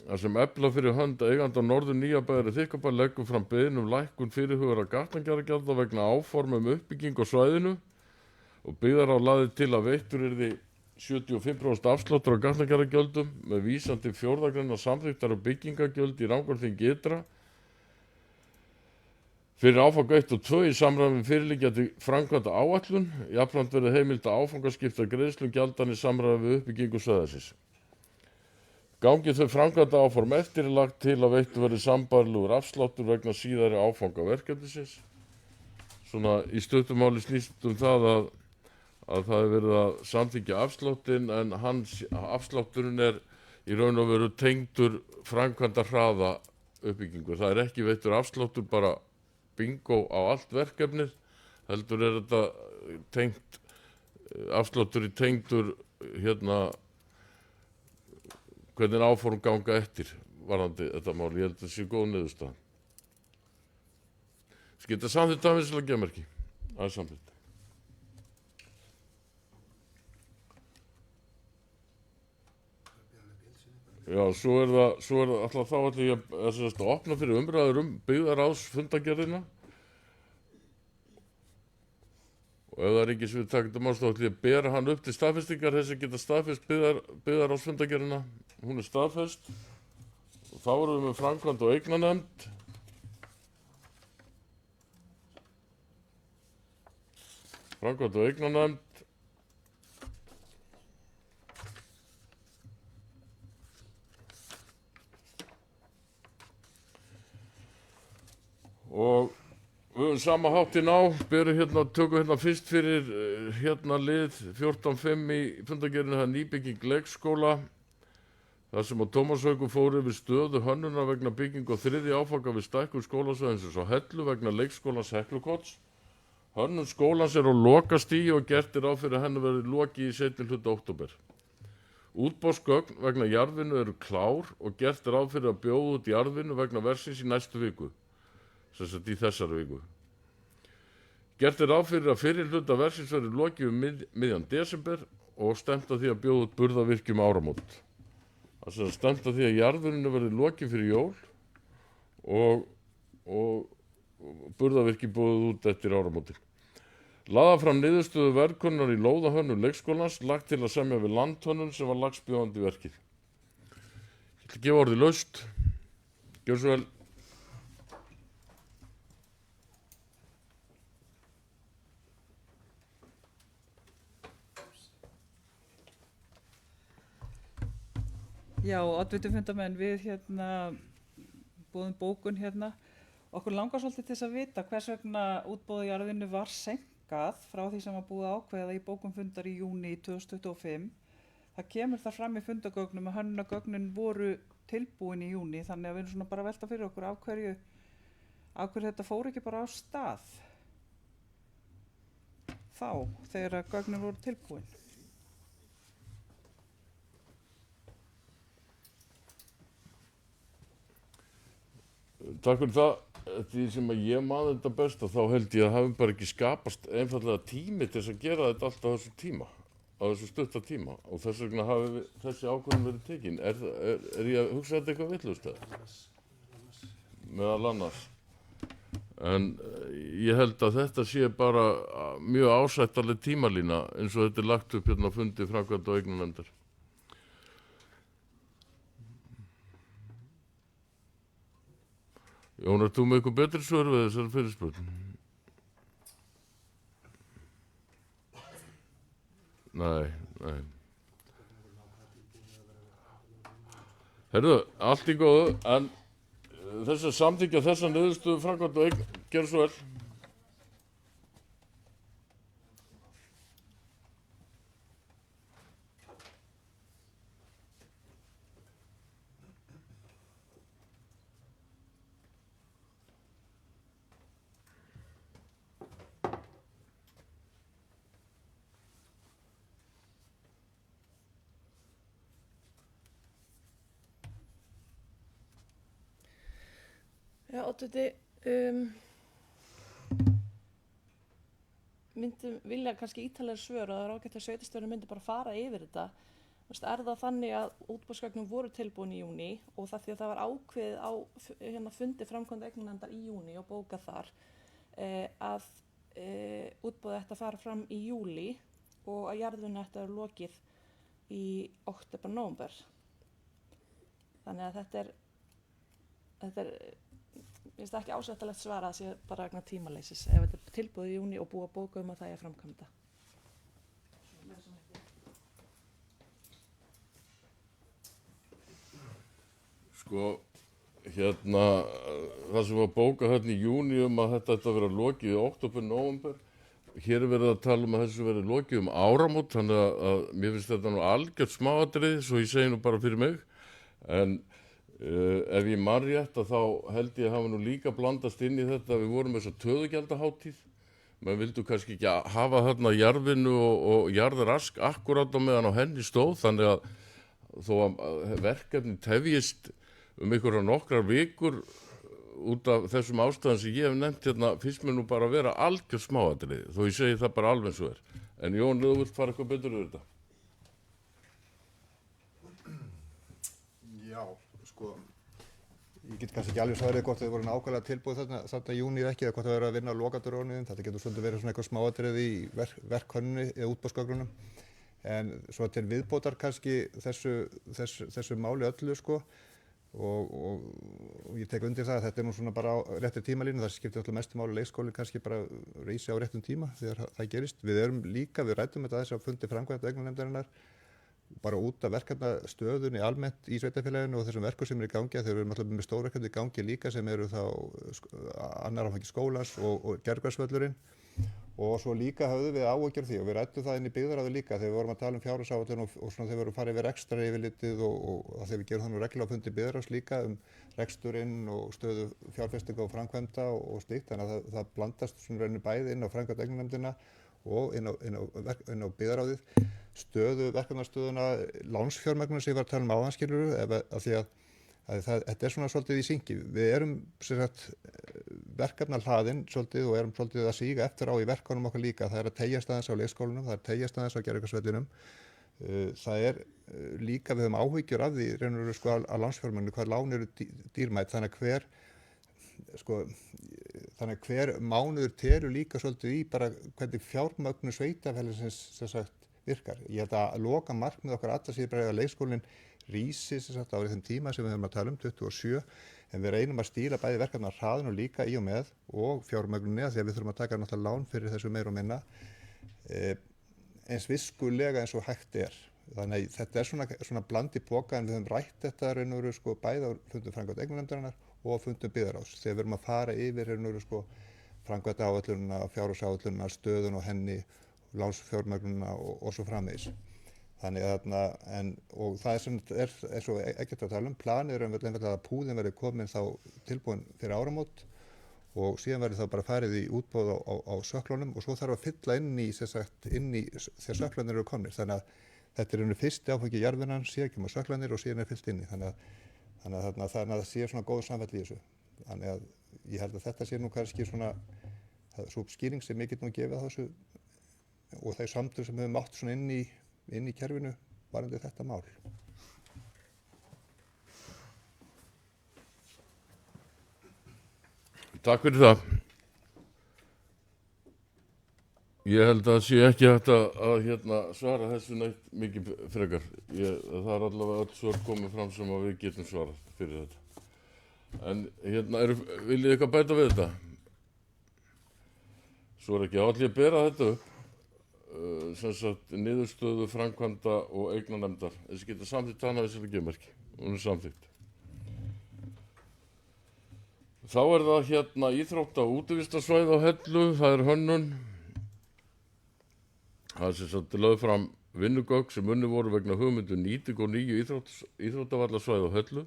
Speaker 1: þar sem Efla fyrir hönd eiganda Norður Nýjabæjar í Þykkabæ leggur fram beiðni lækkun fyrirhugaðra gatnagerðargjalda vegna áforma uppbyggingu á svæðinu og byggðaráð lagði til að veittur yrði 75% afsláttur á gatnagerðargjöldum með vísan til 4. greinar samþykktar og byggingargjöld í Rangárþingi ytra fyrir áfang 1 og 2 í samræmi við fyrirliggjandi framkvæmda áætlun. Jafnframt verði heimilt að áfangaskipta greiðslum gjaldan í samræmi við uppbyggingu svæðisins. Gangi þau framkvæmda áform eftir lagt til að veittur verði sambærilegur afsláttur vegna síðari áfanga verkefnisins. Svona í stuttumáli snýst það að það er verið að samþykkja afsláttinn en afslátturinn er í raun og veru tengdur framkvæmda hraða uppbyggingu. Það er ekki veittur afsláttur bara bingo á allt verkefnið, heldur er þetta tengt, afsláttur í tengdur hvernig áform ganga eftir varðandi þetta mál. Ég held að það sé góð niðurstaða. Það geta samþykkt að vinsamlega gefa merki. Það er samþykkt. Já, svo er það alltaf þá ætla ég að opna fyrir umræður byggðaráðsfundargerðina og ef það er ekki sem við takkum máls þá ætla ég að bera hann upp til staðfestingar þess að geta staðfest byggðaráðsfundargerðina. Hún er staðfest og þá erum við með framkvæmd og eignarnefnd. Framkvæmd og eignarnefnd. Og við höfum sama háttinn á, tökum fyrst fyrir lið 14.5 í fundargerðinu, það er nýbygging leikskóla. þar sem að Tómas Haukur fór yfir stöðu hönnunar vegna byggingu og 3. áfanga við stækkun skólasvæðinsins á Hellu vegna leikskólans Heklukots. Hönnun skólans á lokastigi og gert ráð fyrir að henni verði lokið í seinni hluta október. Útboðsgögn vegna jarðvinnu eru klár og gert ráð fyrir að bjóða út jarðvinnu vegna versins í næstu viku, sem sagt í þessari viku. Gert ráð fyrir að fyrir hluta versins verði lokið miðjan desember og stemt að því að bjóða út burðarvirkjum áramót. Það er stemt að því að jarðvinnu verði lokið fyrir jól og burðarvirki búið út eftir áramótin. Laða fram niðurstöðu verðkönnunar í lóðahönnun leikskólans, lagt til að semja við landhönnun sem var lagsbjóðandi verkið. Ég ætla að gefa orðið laust. Gjörðu svo vel.
Speaker 3: Já, oddvitafundamenn, við búðum bókun Okkur langar svolítið til þess að vita hvers vegna útboði jarðvinnu var seinkað frá því sem var búið að ákveða í bókum fundar í júní 2025. Það kemur þar fram í fundagögnum að hönnunargögnin voru tilbúin í júní, þannig að við erum svona bara að velta fyrir okkur af hverju þetta fór ekki bara á stað þá þegar að gögnin voru tilbúin.
Speaker 1: Takk fyrir það. Því sem að ég man þetta best þá held ég að hafi bara ekki skapast einfallega tími til þess að gera þetta allt á þessu tíma, á þessu stutta tíma og þess vegna hafi þessi ákvörðun verið tekin. Er ég að hugsa þetta eitthvað vitlaust eða? Meðal annars. En ég held að þetta sé bara mjög ásættanleg tímalína eins og þetta er lagt upp á fundi framkvæmda og eignarnefndar. Jón, ert þú með eitthvað betri svör við þessari fyrirspurn? Nei. Heyrðu, allt í góðu, en þess að samþykkja þessa niðurstöðu framkvæmda og eign, gerðu svo vel.
Speaker 5: Já, oddviti, myndum vilja kannski ítarlegri svör og það er ágætt að sveitarstjórinn myndi bara fara yfir þetta. Er það þannig að útboðsgögnin voru tilbúin í júní og það því að það var ákveðið á fundi framkvæmda eignarnefndar í júní og bókað þar að útboðið ætti að fara fram í júlí og að jarðvinnu ætti að vera lokið í október, nóvember. Þannig að þetta er Mér finnst það ekki ásættanlegt svara að sé bara vegna tímaleysis ef þetta er tilbúið í júní og búið að bóka að það er framkvæmda.
Speaker 1: Sko, það sem var bókað í júní að þetta ætti að vera lokið í október, nóvember. Hér er verið að tala að þessu verið lokið áramót, þannig að mér finnst þetta algjört smáatriði, svo ég segi bara fyrir mig. En ef ég man rétt þá held ég að hafa líka blandast inn í þetta að við vorum þessa töðugjaldaháttíð. Menn vildu kannski ekki hafa þarna jarðvinnu og jarðarask akkurát á meðan á henni stóð, þannig að þó að verkefni tefjist einhverjar nokkrar vikur út af þessum ástæðum sem ég hef nefnt finnst mér nú bara að vera algjör smáatriði, þó ég segi það bara alveg eins og er. En Jón, þú vilt fara eitthvað betur yfir þetta?
Speaker 2: Já, sko, ég get kannski ekki alveg svarið hvort þau voru nákvæmlega tilbúið þarna í júní eða ekki, eða hvort það verið að vinna lokadurróniðin. Þetta getur stundum verið svona eitthvað smáatriði í verkhönnunni eða útboðsgögnunum. En svo til viðbótar kannski þessu máli öllu, sko, og ég tek undir það að þetta er nú svona bara á réttri tímalínu. Það skiptir alltaf mestu máli leikskólinn kannski bara rísi á réttum tíma þegar það gerist. Við ræddum þetta þess að fundi framkvæmda eignarnefndarinnar bara út af verkefnastöðunni almennt í sveitarfélaginu og þessum verkum sem eru í gangi. Þeir eru náttúrulega með stórverkefni í gangi líka sem eru þá annar áfangi skólans og Gerðgarsvöllurinn Og svo líka höfðum við áhyggjur af því og við ræddum það inn í byggðaráði líka þegar við vorum að tala um fjárhagsáætlun og svona þegar við vorum að fara yfir ekstra yfirlitið og þegar við gerum það nú reglulega á fundi byggðaráðs líka reksturinn og stöðu fjárfestinga og framkvæmda og slíkt. Þannig að það blandast svona rauninu bæði inn á framkvæmda eignarnefndina og inn á byggðaráðið, verkefnastöðuna, lánsfjármögnun sem ég var að tala um áðan skilurðu, af því að þetta svona svolítið í syngi. Við erum sem sagt verkefna hlaðin svolítið og erum svolítið að síga eftir á í verkunum okkar líka. Það að teygja staðins á leikskólanum, það að teygja staðins á Gerðvíkarsvellinum. Það líka við höfum áhyggjur af því reynur sko að lánsfjármögnun, hvað lán eru dýrmætt, þannig að hver mánuður telur líka svolítið í bara hvernig fjármögnun sveitafélagsins sem sagt virkar. Ég held að loka markmið okkar alla sér bara að leikskólinn rísi sem sagt á þeim tíma sem við höfum að tala um 27, en við reynum að stýra bæði verkefna hraðinu líka í og með og fjármögnunni því að við þurfum að taka náttúrulega lán fyrir þessu meira og minna eins viskulega eins og hægt er. Þannig að þetta svona bland í poka en við höfum rætt þetta raun og veru sko bæði á fundum framkvæmda eignarnefndarinnar og fundum byggðaráðs þegar við erum að fara yfir raun og veru sko framkvæmda áætlunina, fjárhagsáætlunina, stöðun og henni, lánsfjármögnunina og svo framvegis. Þannig að og það sem er svo ekkert að tala um, planið einfaldlega að púðin verði komin þá tilbúin fyrir áramót og síðan verði þá bara farið í útboð á sökklunum og svo þarf að fylla inn í þegar sökklunir eru komnir. Þannig að þetta er fyrsti áfangi jarðvinnan, síðan kemur sökklanir og síðan fyllt inn í. Þannig að það sé svona góð samfelli í þessu. Þannig að ég held að þetta sé nú kannski svona svo skýring sem ég get nú gefið á þessu og þeir samtöl sem við höfum átt svona inn í kerfinu varðandi þetta mál.
Speaker 1: Takk fyrir það. Ég held að sé ekki hægt að svara þessu neitt mikið frekar. Það er allavega öll svör komið fram sem að við getum svarað fyrir þetta. En viljið eitthvað bæta við þetta? Svo er ekki allir að bera þetta upp. Sem sagt niðurstöðu framkvæmda og eignarnefndar. Þessi geta samþykkt hana við sér gemerki. Hún er samþykkt. Þá er það íþrótta- og útivistarsvæði á Hellu, það er hönnun. Það er sem sagt lögð fram vinnugögn sem unnin voru vegna hugmyndu nýting og nýju íþróttavallarsvæði á Hellu.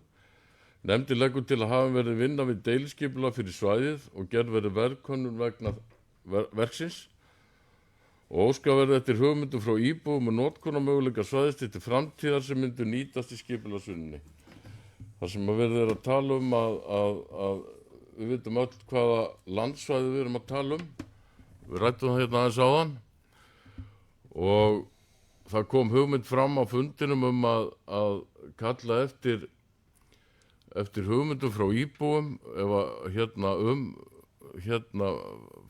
Speaker 1: Nefndin leggur til að hafa verið vinna við deiliskipulag fyrir svæðið og gerð verið verðkönnun vegna verksins. Og óskað verði eftir hugmyndum frá íbúum og notkunarmöguleika svæðist til framtíðar sem myndu nýtast í skipulagsvinnunni. Það sem verið er að tala um að við vitum öll hvaða landsvæði við erum að tala um. Við rættum það aðeins áðan og það kom hugmynd fram á fundinum að kalla eftir hugmyndum frá íbúum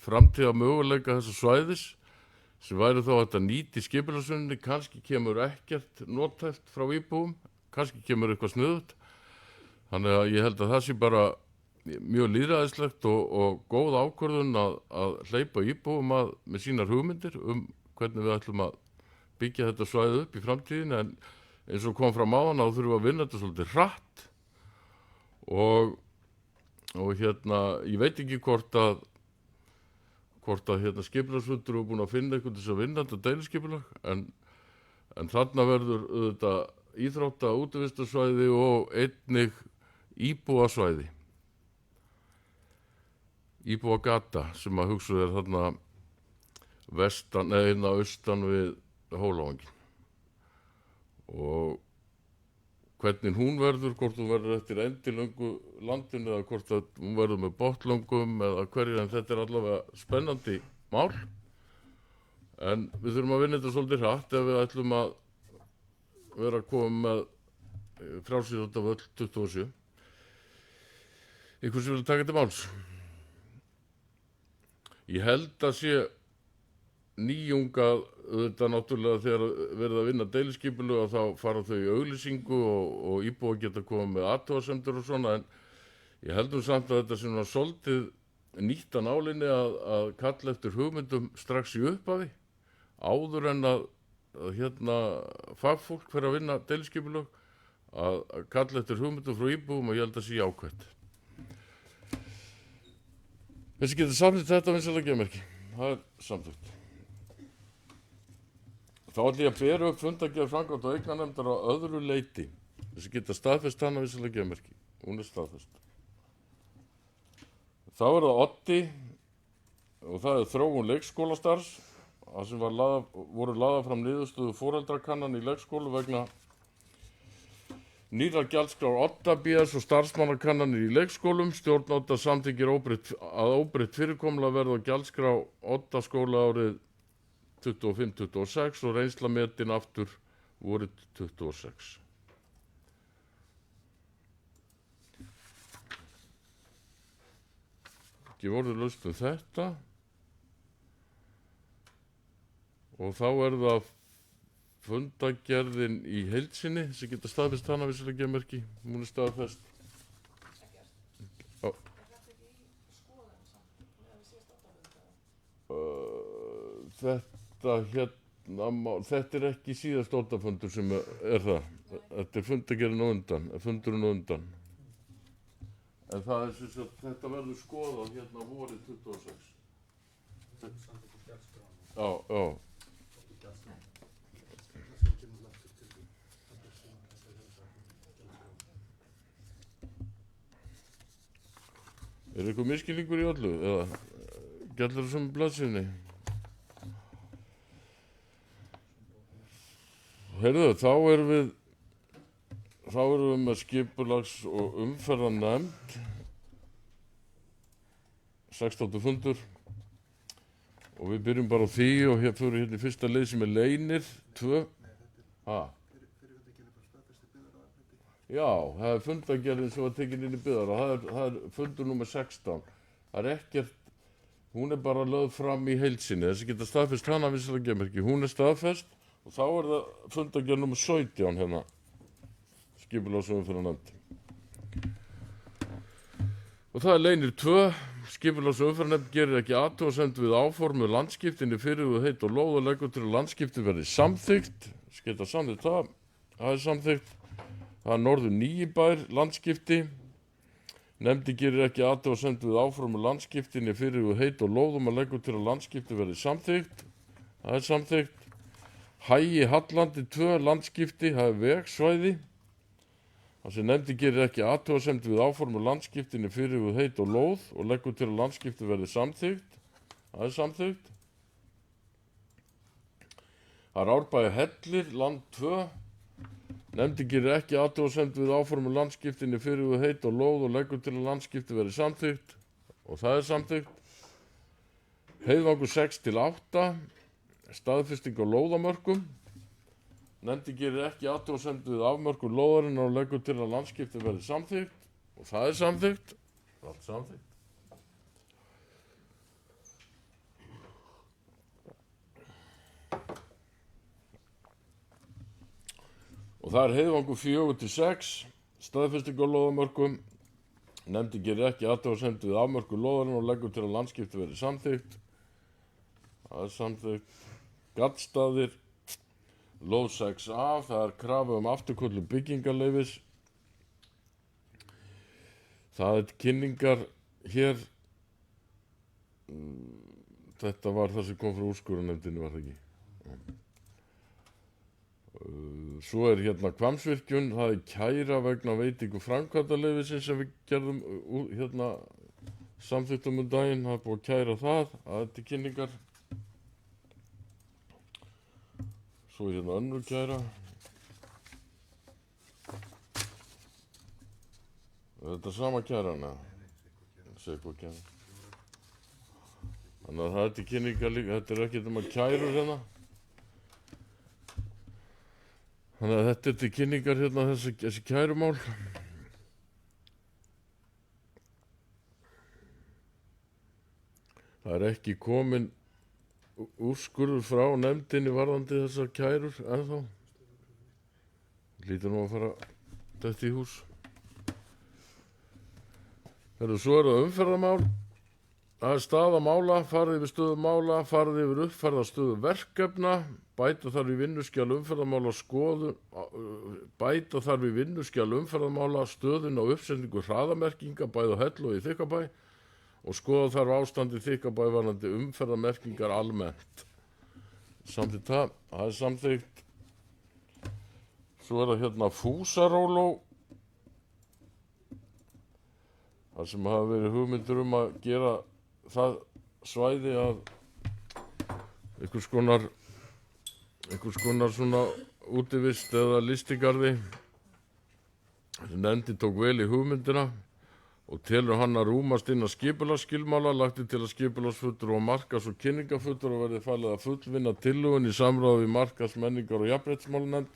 Speaker 1: framtíðar möguleika þessa svæðis sem væri þá að nýta í skipulagsvinnunni. Kannski kemur ekkert nothæft frá íbúum, kannski kemur eitthvað sniðugt. Þannig að ég held að það sé bara mjög lýðræðislegt og góð ákvörðun að hleypa íbúum með sínar hugmyndir hvernig við ætlum að byggja þetta svæði upp í framtíðin. En eins og kom fram áðan þá þurfum við að vinna þetta svolítið hratt og ég veit ekki hvort að skipulagsfundur eru búin að finna eitthvað til þess að vinna þetta deiliskipulag en þarna verður auðvitað íþrótta- og útivistarsvæði og einnig íbúasvæði, íbúagata sem að hugsa er þarna austan við Hólavanginn og hvernig hún verður, hvort hún verður eftir endilöngu landinu eða hvort hún verður með botnlöngum eða hverju, en þetta er allavega spennandi mál en við þurfum að vinna þetta svolítið hratt ef við ætlum að vera að koma með frjálsíþróttavöll 27. Einhvers vil taka til máls? Ég held að sé nýjungað auðvitað náttúrulega þegar verið að vinna deiliskipulag og þá fara þau í auglýsingu og íbúa geta komið með athugasemdir og svona en ég heldur samt að þetta sé svona svolítið nýtt að nálinni að kalla eftir hugmyndum strax í upphafi áður en að fagfólk fer að vinna deiliskipulag að kalla eftir hugmyndum frá íbúum og ég held að sé ákvæmt. Þessi getur samþykkt þetta vinsalega gemerki. það er samþykkt. Þá ætlum ég að bera upp fundargerð framkvæmda og eignarnefndar á öðru leyti. Þessi geta staðfest hana vissulega geðmerki. Hún er staðfest. Þá er það Oddi og það er þróun leikskólastarfs. Það sem voru lagðar fram niðurstöðu foreldrakannan í leikskólu vegna nýrra gjaldskrár Odda BS og starfsmannakannanir í leikskólum. Stjórn Odda samþykkir að óbreytt fyrirkomulag verði á gjaldskrá Odda skóla árið 25-26 og reynsla metin aftur vorið 26. Ekki voruð laust þetta. Og þá er það fundagerðin í heild sinni sem geta staðfest hana vissulega geðmerki. Hún er staðfest. Þetta er ekki síðast ordafundur sem er það. Þetta er fundagerðin á undan, fundurinn á undan. En það er sem sagt, þetta verður skoðað hérna vorið 26. Já. Er eitthvað miskilningur í öllu eða gætlar það sem blaðsynni? Heyrðu, þá erum við með skipulags- og umferðarnefnd 16. fundur og við byrjum bara á því og hér fyrir hérna í fyrsta leið sem er Leynir 2. Já, það er fundagerðin sem var tekin inn í byggðar og það er fundur númer 16. Það er ekkert, hún er bara lögð fram í heild sinni, þessi geta staðfest hana vissulega geðmerki, hún er staðfest og þá er það fundagerð númer 17 hérna, skipulags- og umferðarnefnd. Og það er Leynir 2, skipulags- og umferðarnefnd gerir ekki athugasemd við áformuð landskiptinni fyrirhuguð heit og lóð og leggur til að landskipti verði samþykkt, geta samþykkt það er samþykkt. Það er Norður Nýibær landskipti. Nefndi gerir ekki athugasemd við áformuð landskiptinni fyrirhuguð heit og lóðum að leggur til að landskipti verði samþykkt. Það er samþykkt. Hægi Hallandi 2 landskipti, það er vegsvæði. Það sem nefndi gerir ekki athugasemd við áformuð landskiptinni fyrirhuguð heit og lóð og leggur til að landskipti verði samþykkt. Það er samþykkt. Það er Árbæjar Hellir land 2. Nefndi gerir ekki athugasemd við áformuð landskiptinni fyrirhuguð heit og lóð og leggur til að landskipti verði samþykkt og það er samþykkt. Heiðvangur 6-8, staðfesting á lóðamörkum. Nefndi gerir ekki athugasemd við afmörkun lóðarinnar og leggur til að landskipti verði samþykkt og það er samþykkt. Allt samþykkt. Og það er Heiðvangur 4-6, staðfesting á lóðamörkum. Nefndi gerir ekki athugasemd við afmörkun lóðarinnar og leggur til að landskipti verði samþykkt. Það er samþykkt. Gaddstaðir, lóð 6a, það er krafa afturköllun byggingarleyfis. Það er kynningar hér. Þetta var það sem kom frá úrskurðarnefndinni, var það ekki? Svo er hérna Hvammsvirkjun, það er kæra vegna veitingu framkvæmdaleyfisins sem við gerðum hérna samþykktum daginn, það er búið að kæra það er til kynningar. Svo er hérna önnur kæra. Er þetta sama kæran? Segð hvað kæra. Þannig að það er til kynningar líka, þetta er ekkert að kærur hérna. Þannig að þetta er til kynningar hérna þessi kærumál. Það er ekki komin úrskurður frá nefndinni varðandi þessar kærur ennþá. Lítur nú að fara þetta í hús. Svo er það umferðarmál. Það er staða mála, farið yfir stöðu mála, farið yfir uppfærða stöðu verkefna, bæta þarf í vinnuskjal umferðarmála stöðun á uppsetningu hraðamerkinga bæði á Hellu og í Þykkvabæ og skoða þarf ástandi Þykkabæ varðandi umferðarmerkingar almennt. Samþykkt það er samþykkt. Svo er það hérna Fúsaróló, þar sem hafa verið hugmyndir að gera það svæði að einhvers konar svona útivist eða listigarði. Nefndin tók vel í hugmyndina og telur hann að rúmast innan skipulagsskilmála, lagt til að skipulagsfulltrúar og markas- og kynningarfulltrúar verði falið að fullvinna tillögun í samráði við markas-, menningar- og jafnréttismálanefnd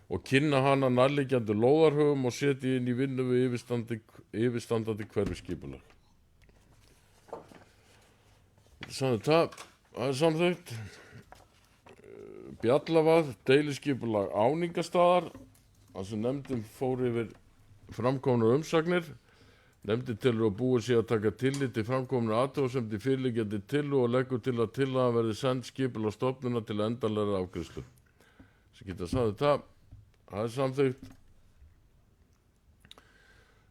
Speaker 1: og kynna hana nærliggjandi lóðarhögum og setja inn í vinnu við yfirstandandi hverfisskipulag. Það er samþykkt. Bjallavað, deiliskipulag Áningastaðar, þar sem nefndin fór yfir framkomnar umsagnir. Nefndin telur að búið sé að taka tillit til framkomnar athugasemdir fyrirliggjandi tillögu og leggur til að tillagan verði send skipulagsstofnunar til endanlegrar afgreiðslu. Sem geta sagt það er samþykkt.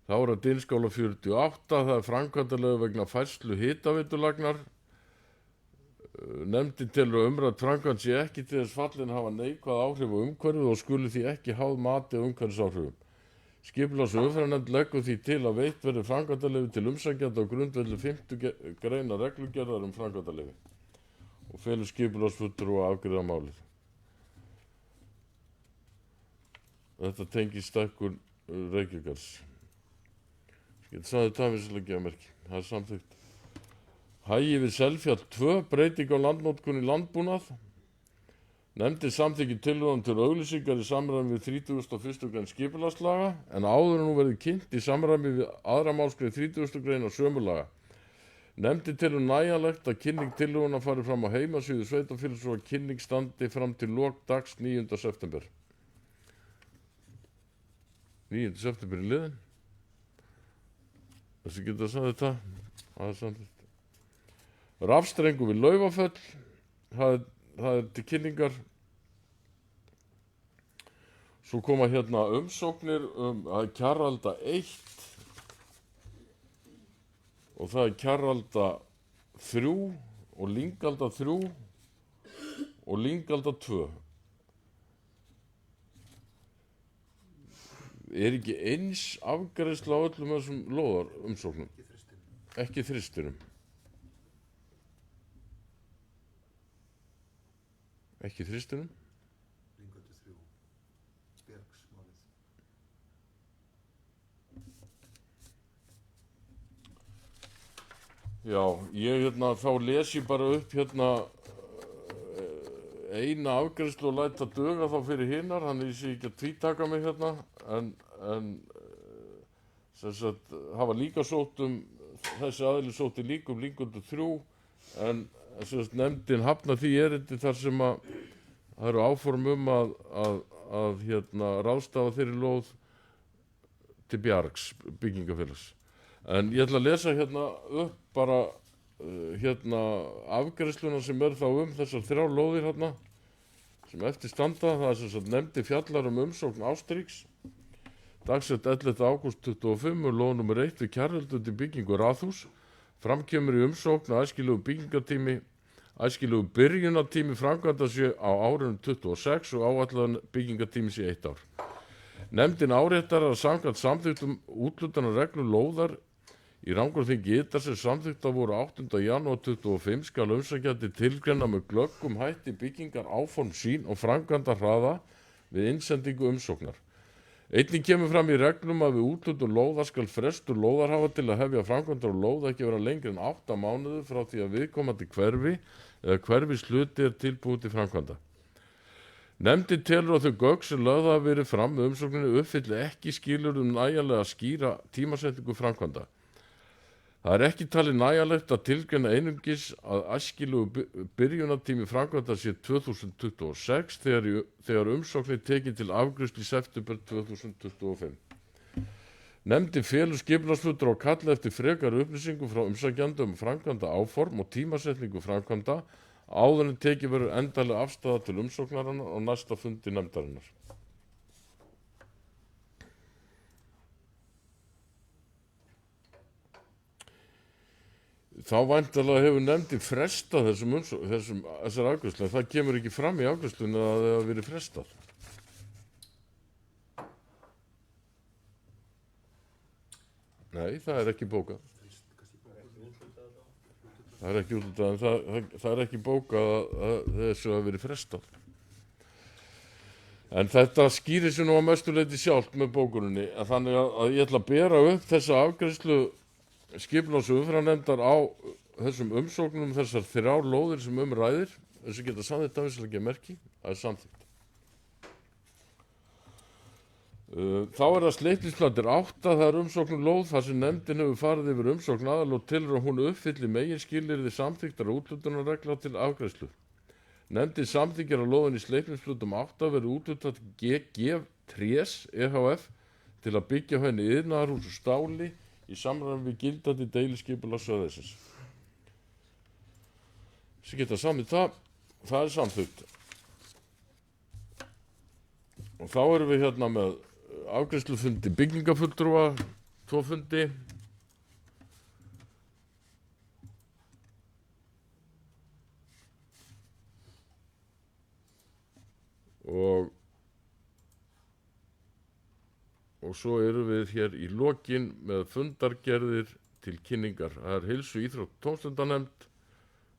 Speaker 1: Þá er að Dynskóla 48, það er framkvæmdarleyfi vegna færslu hitaveitulagnar. Nefndin telur að umrædd framkvæmd sé ekki til þess fallin hafa neikvæð áhrif á umhverfið og skuli því ekki háð mati á umhverfisáhrifum. Skipulags- og umferðarnefnd leggur því til að veitt verði framkvæmdarleyfi til umsækjanda á grundvelli 5. greina reglugerðar framkvæmdarleyfi og felur skipulagsfulltrúa að afgreiða málið. Þetta tengist stækkun Reykjavíkurgarðs. Getur sagði það vissulega gefa merki. Það er samþykkt. Hagi við Selfjall 2, breyting á landnotkun í landbúnað. Nefndin samþykkir tillögum til auglýsingar í samræmi við 31. grein skipulagslaga en áður en hún verði kynnt í samræmi við 2. málsgrein 30. grein og sömu laga. Nefndin telur nægjanlegt að kynning tillöguna fari fram á heimasíðu sveitarfélags og að kynning standi fram til lok dags 9. september. 9. september í liðin. Þessi geta sagt þetta. Það er samþykkt. Rafstrengur við Laufafell, það er til kynningar. Svo koma hérna umsóknir það er Kjarralda 1 og það er Kjarralda 3 og Lyngalda 3 og Lyngalda 2. Er ekki eins afgreiðsla á öllum þessum lóðar umsóknum? Ekki þristinum. Ekki þristinum?
Speaker 2: Lyngalda 3, Bjargsmálið.
Speaker 1: Já, ég þá les ég bara upp eina afgreiðslu og læta duga þá fyrir hinnar, þannig ég sé ekki að tvítaka mig en sem sagt hafa líka sótt þessi aðili sótti líka Lyngalda 3 en sem sagt nefndin hafna því erindi þar sem að það eru áform að ráðstafa þeirri lóð til Bjargs byggingafélags. En ég ætla að lesa upp bara afgreiðsluna sem þá þessar 3 lóðir sem eftir standa. Það er sem sagt nefndi fjallar umsókn Ástríks dagsett 11. ágúst 25 lóð nr. 1 við Kjarröldu til byggingu raðhús. Fram kemur í umsókn að æskilegur byrjunartími framkvæmda sé á árinu 26 og áætlaður byggingartími sé 1 ár. Nefndin áréttar að samkvæmt samþykktum úthlutunarreglum lóðar í Rangárþingi ytra sem samþykktar voru 8. janúar 25 skal umsækjandi tilgreina með glöggum hætti byggingar áform sín og framkvæmda hraða við innsendingu umsóknar. Einnig kemur fram í reglum að við úthlutun lóða skal frestur lóðarhafa til að hefja framkvæmdar á lóð ekki vera lengri en 8 mánuði frá því að viðkomandi hverfi eða hverfishluti tilbúið til framkvæmda. Nefndin telur að þau gögn sem lögð hafa verið fram með umsókninni uppfylli ekki skilyrði nægjanlega skýra tímasetningu framkvæmda. Það er ekki talið nægjanlegt að tilgreina einungis að æskilegur byrjunartími framkvæmda sé 2026 þegar umsóknin tekin til afgreiðslu í september 2025. Nefndin felur skipulagsfulltrúa að kalla eftir frekari upplýsingum frá umsækjanda framkvæmda áform og tímasetningu framkvæmda áður en tekið verður endanleg afstaða til umsóknarinnar og næsta fundi nefndarinnar. þá væntanlega hefur nefndin frestað þessar afgreiðslu, en það kemur ekki fram í afgreiðslunni að það hafi verið frestað. Nei, það er ekki bókað. Það er ekki útlutað, en það er ekki bókað að þessu hafi verið frestað. En þetta skýrir sig nú að mestu leyti sjálft með bókuninni, en þannig að ég ætla að bera upp þessa afgreiðslu skipulags- og umferðarnefndar á þessum umsóknum, þessar 3 lóðir sem ræðir, þessu geta samþykkt af þessari merki, það er samþykkt. Þá er það Sleipnisflatir 8, það er umsóknum lóð þar sem nefndin hefur farið yfir umsókn aðal og tilur að hún uppfylli meginskilyrði samþykktar úthlutunarregla til afgreiðslu. Nefndin samþykkir að lóðin í Sleipnisflutum 8 verði úthlutað GG Trés EHF til að byggja henni iðnaðarhús og stáli í samræmi við gildandi deiliskipulags svæðisins. Þessi geta samþykkt það er samþykkt. Og þá erum við hérna með afgreiðslufundi byggingafulltrúa, 2 fundi. Og svo erum við hér í lokin með fundargerðir til kynningar. Það er heilsu íþrótt tómstundanefnd,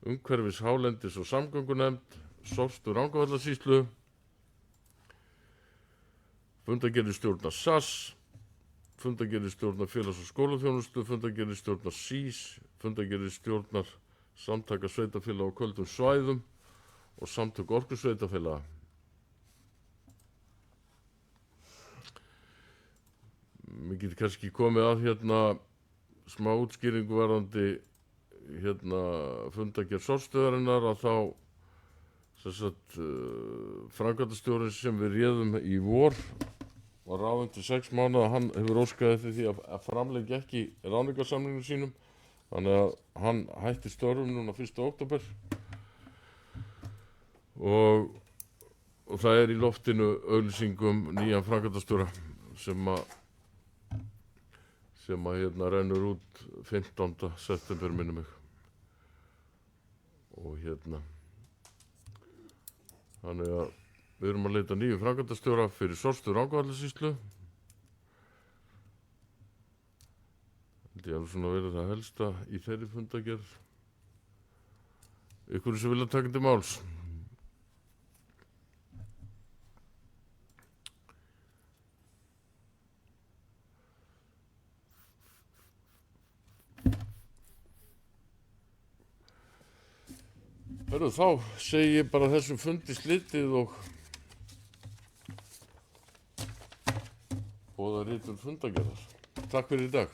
Speaker 1: umhverfis hálendis og samgöngunefnd, Sórstur Rangárvallasýslu, fundargerðir stjórnar SAS, fundargerðir stjórnar félags- og skólaþjónustu, fundargerðir stjórnar SÍS, fundargerðir stjórnar samtaka sveitarfélaga á köldum svæðum og samtök orkusveitarfélaga. Mér getur kannski komið að hérna smá útskýringu varðandi hérna fundargerð Sórstöðarinnar að þá framkvæmdastjórinn sem við réðum í vor var ráðinn til 6 mánaða, hann hefur óskað eftir því að framlengja ekki ráðningarsamningnum sínum, þannig að hann hætti störfum núna 1. október og það er í loftinu auglýsingum nýjan framkvæmdastjóra sem að hérna rennur út 15. september minnum mig. Og hérna þannig að við erum að leita nýju framkvæmdastjóra fyrir Sórstöð Rangárvallasýslu. Þetta er alveg svona verið það helsta í þeirri fundargerð. Ykkur sem vilja taka til máls. Hörru, þá segi ég bara þessum fundi slitið og boða ritun fundargerðar. Takk fyrir í dag.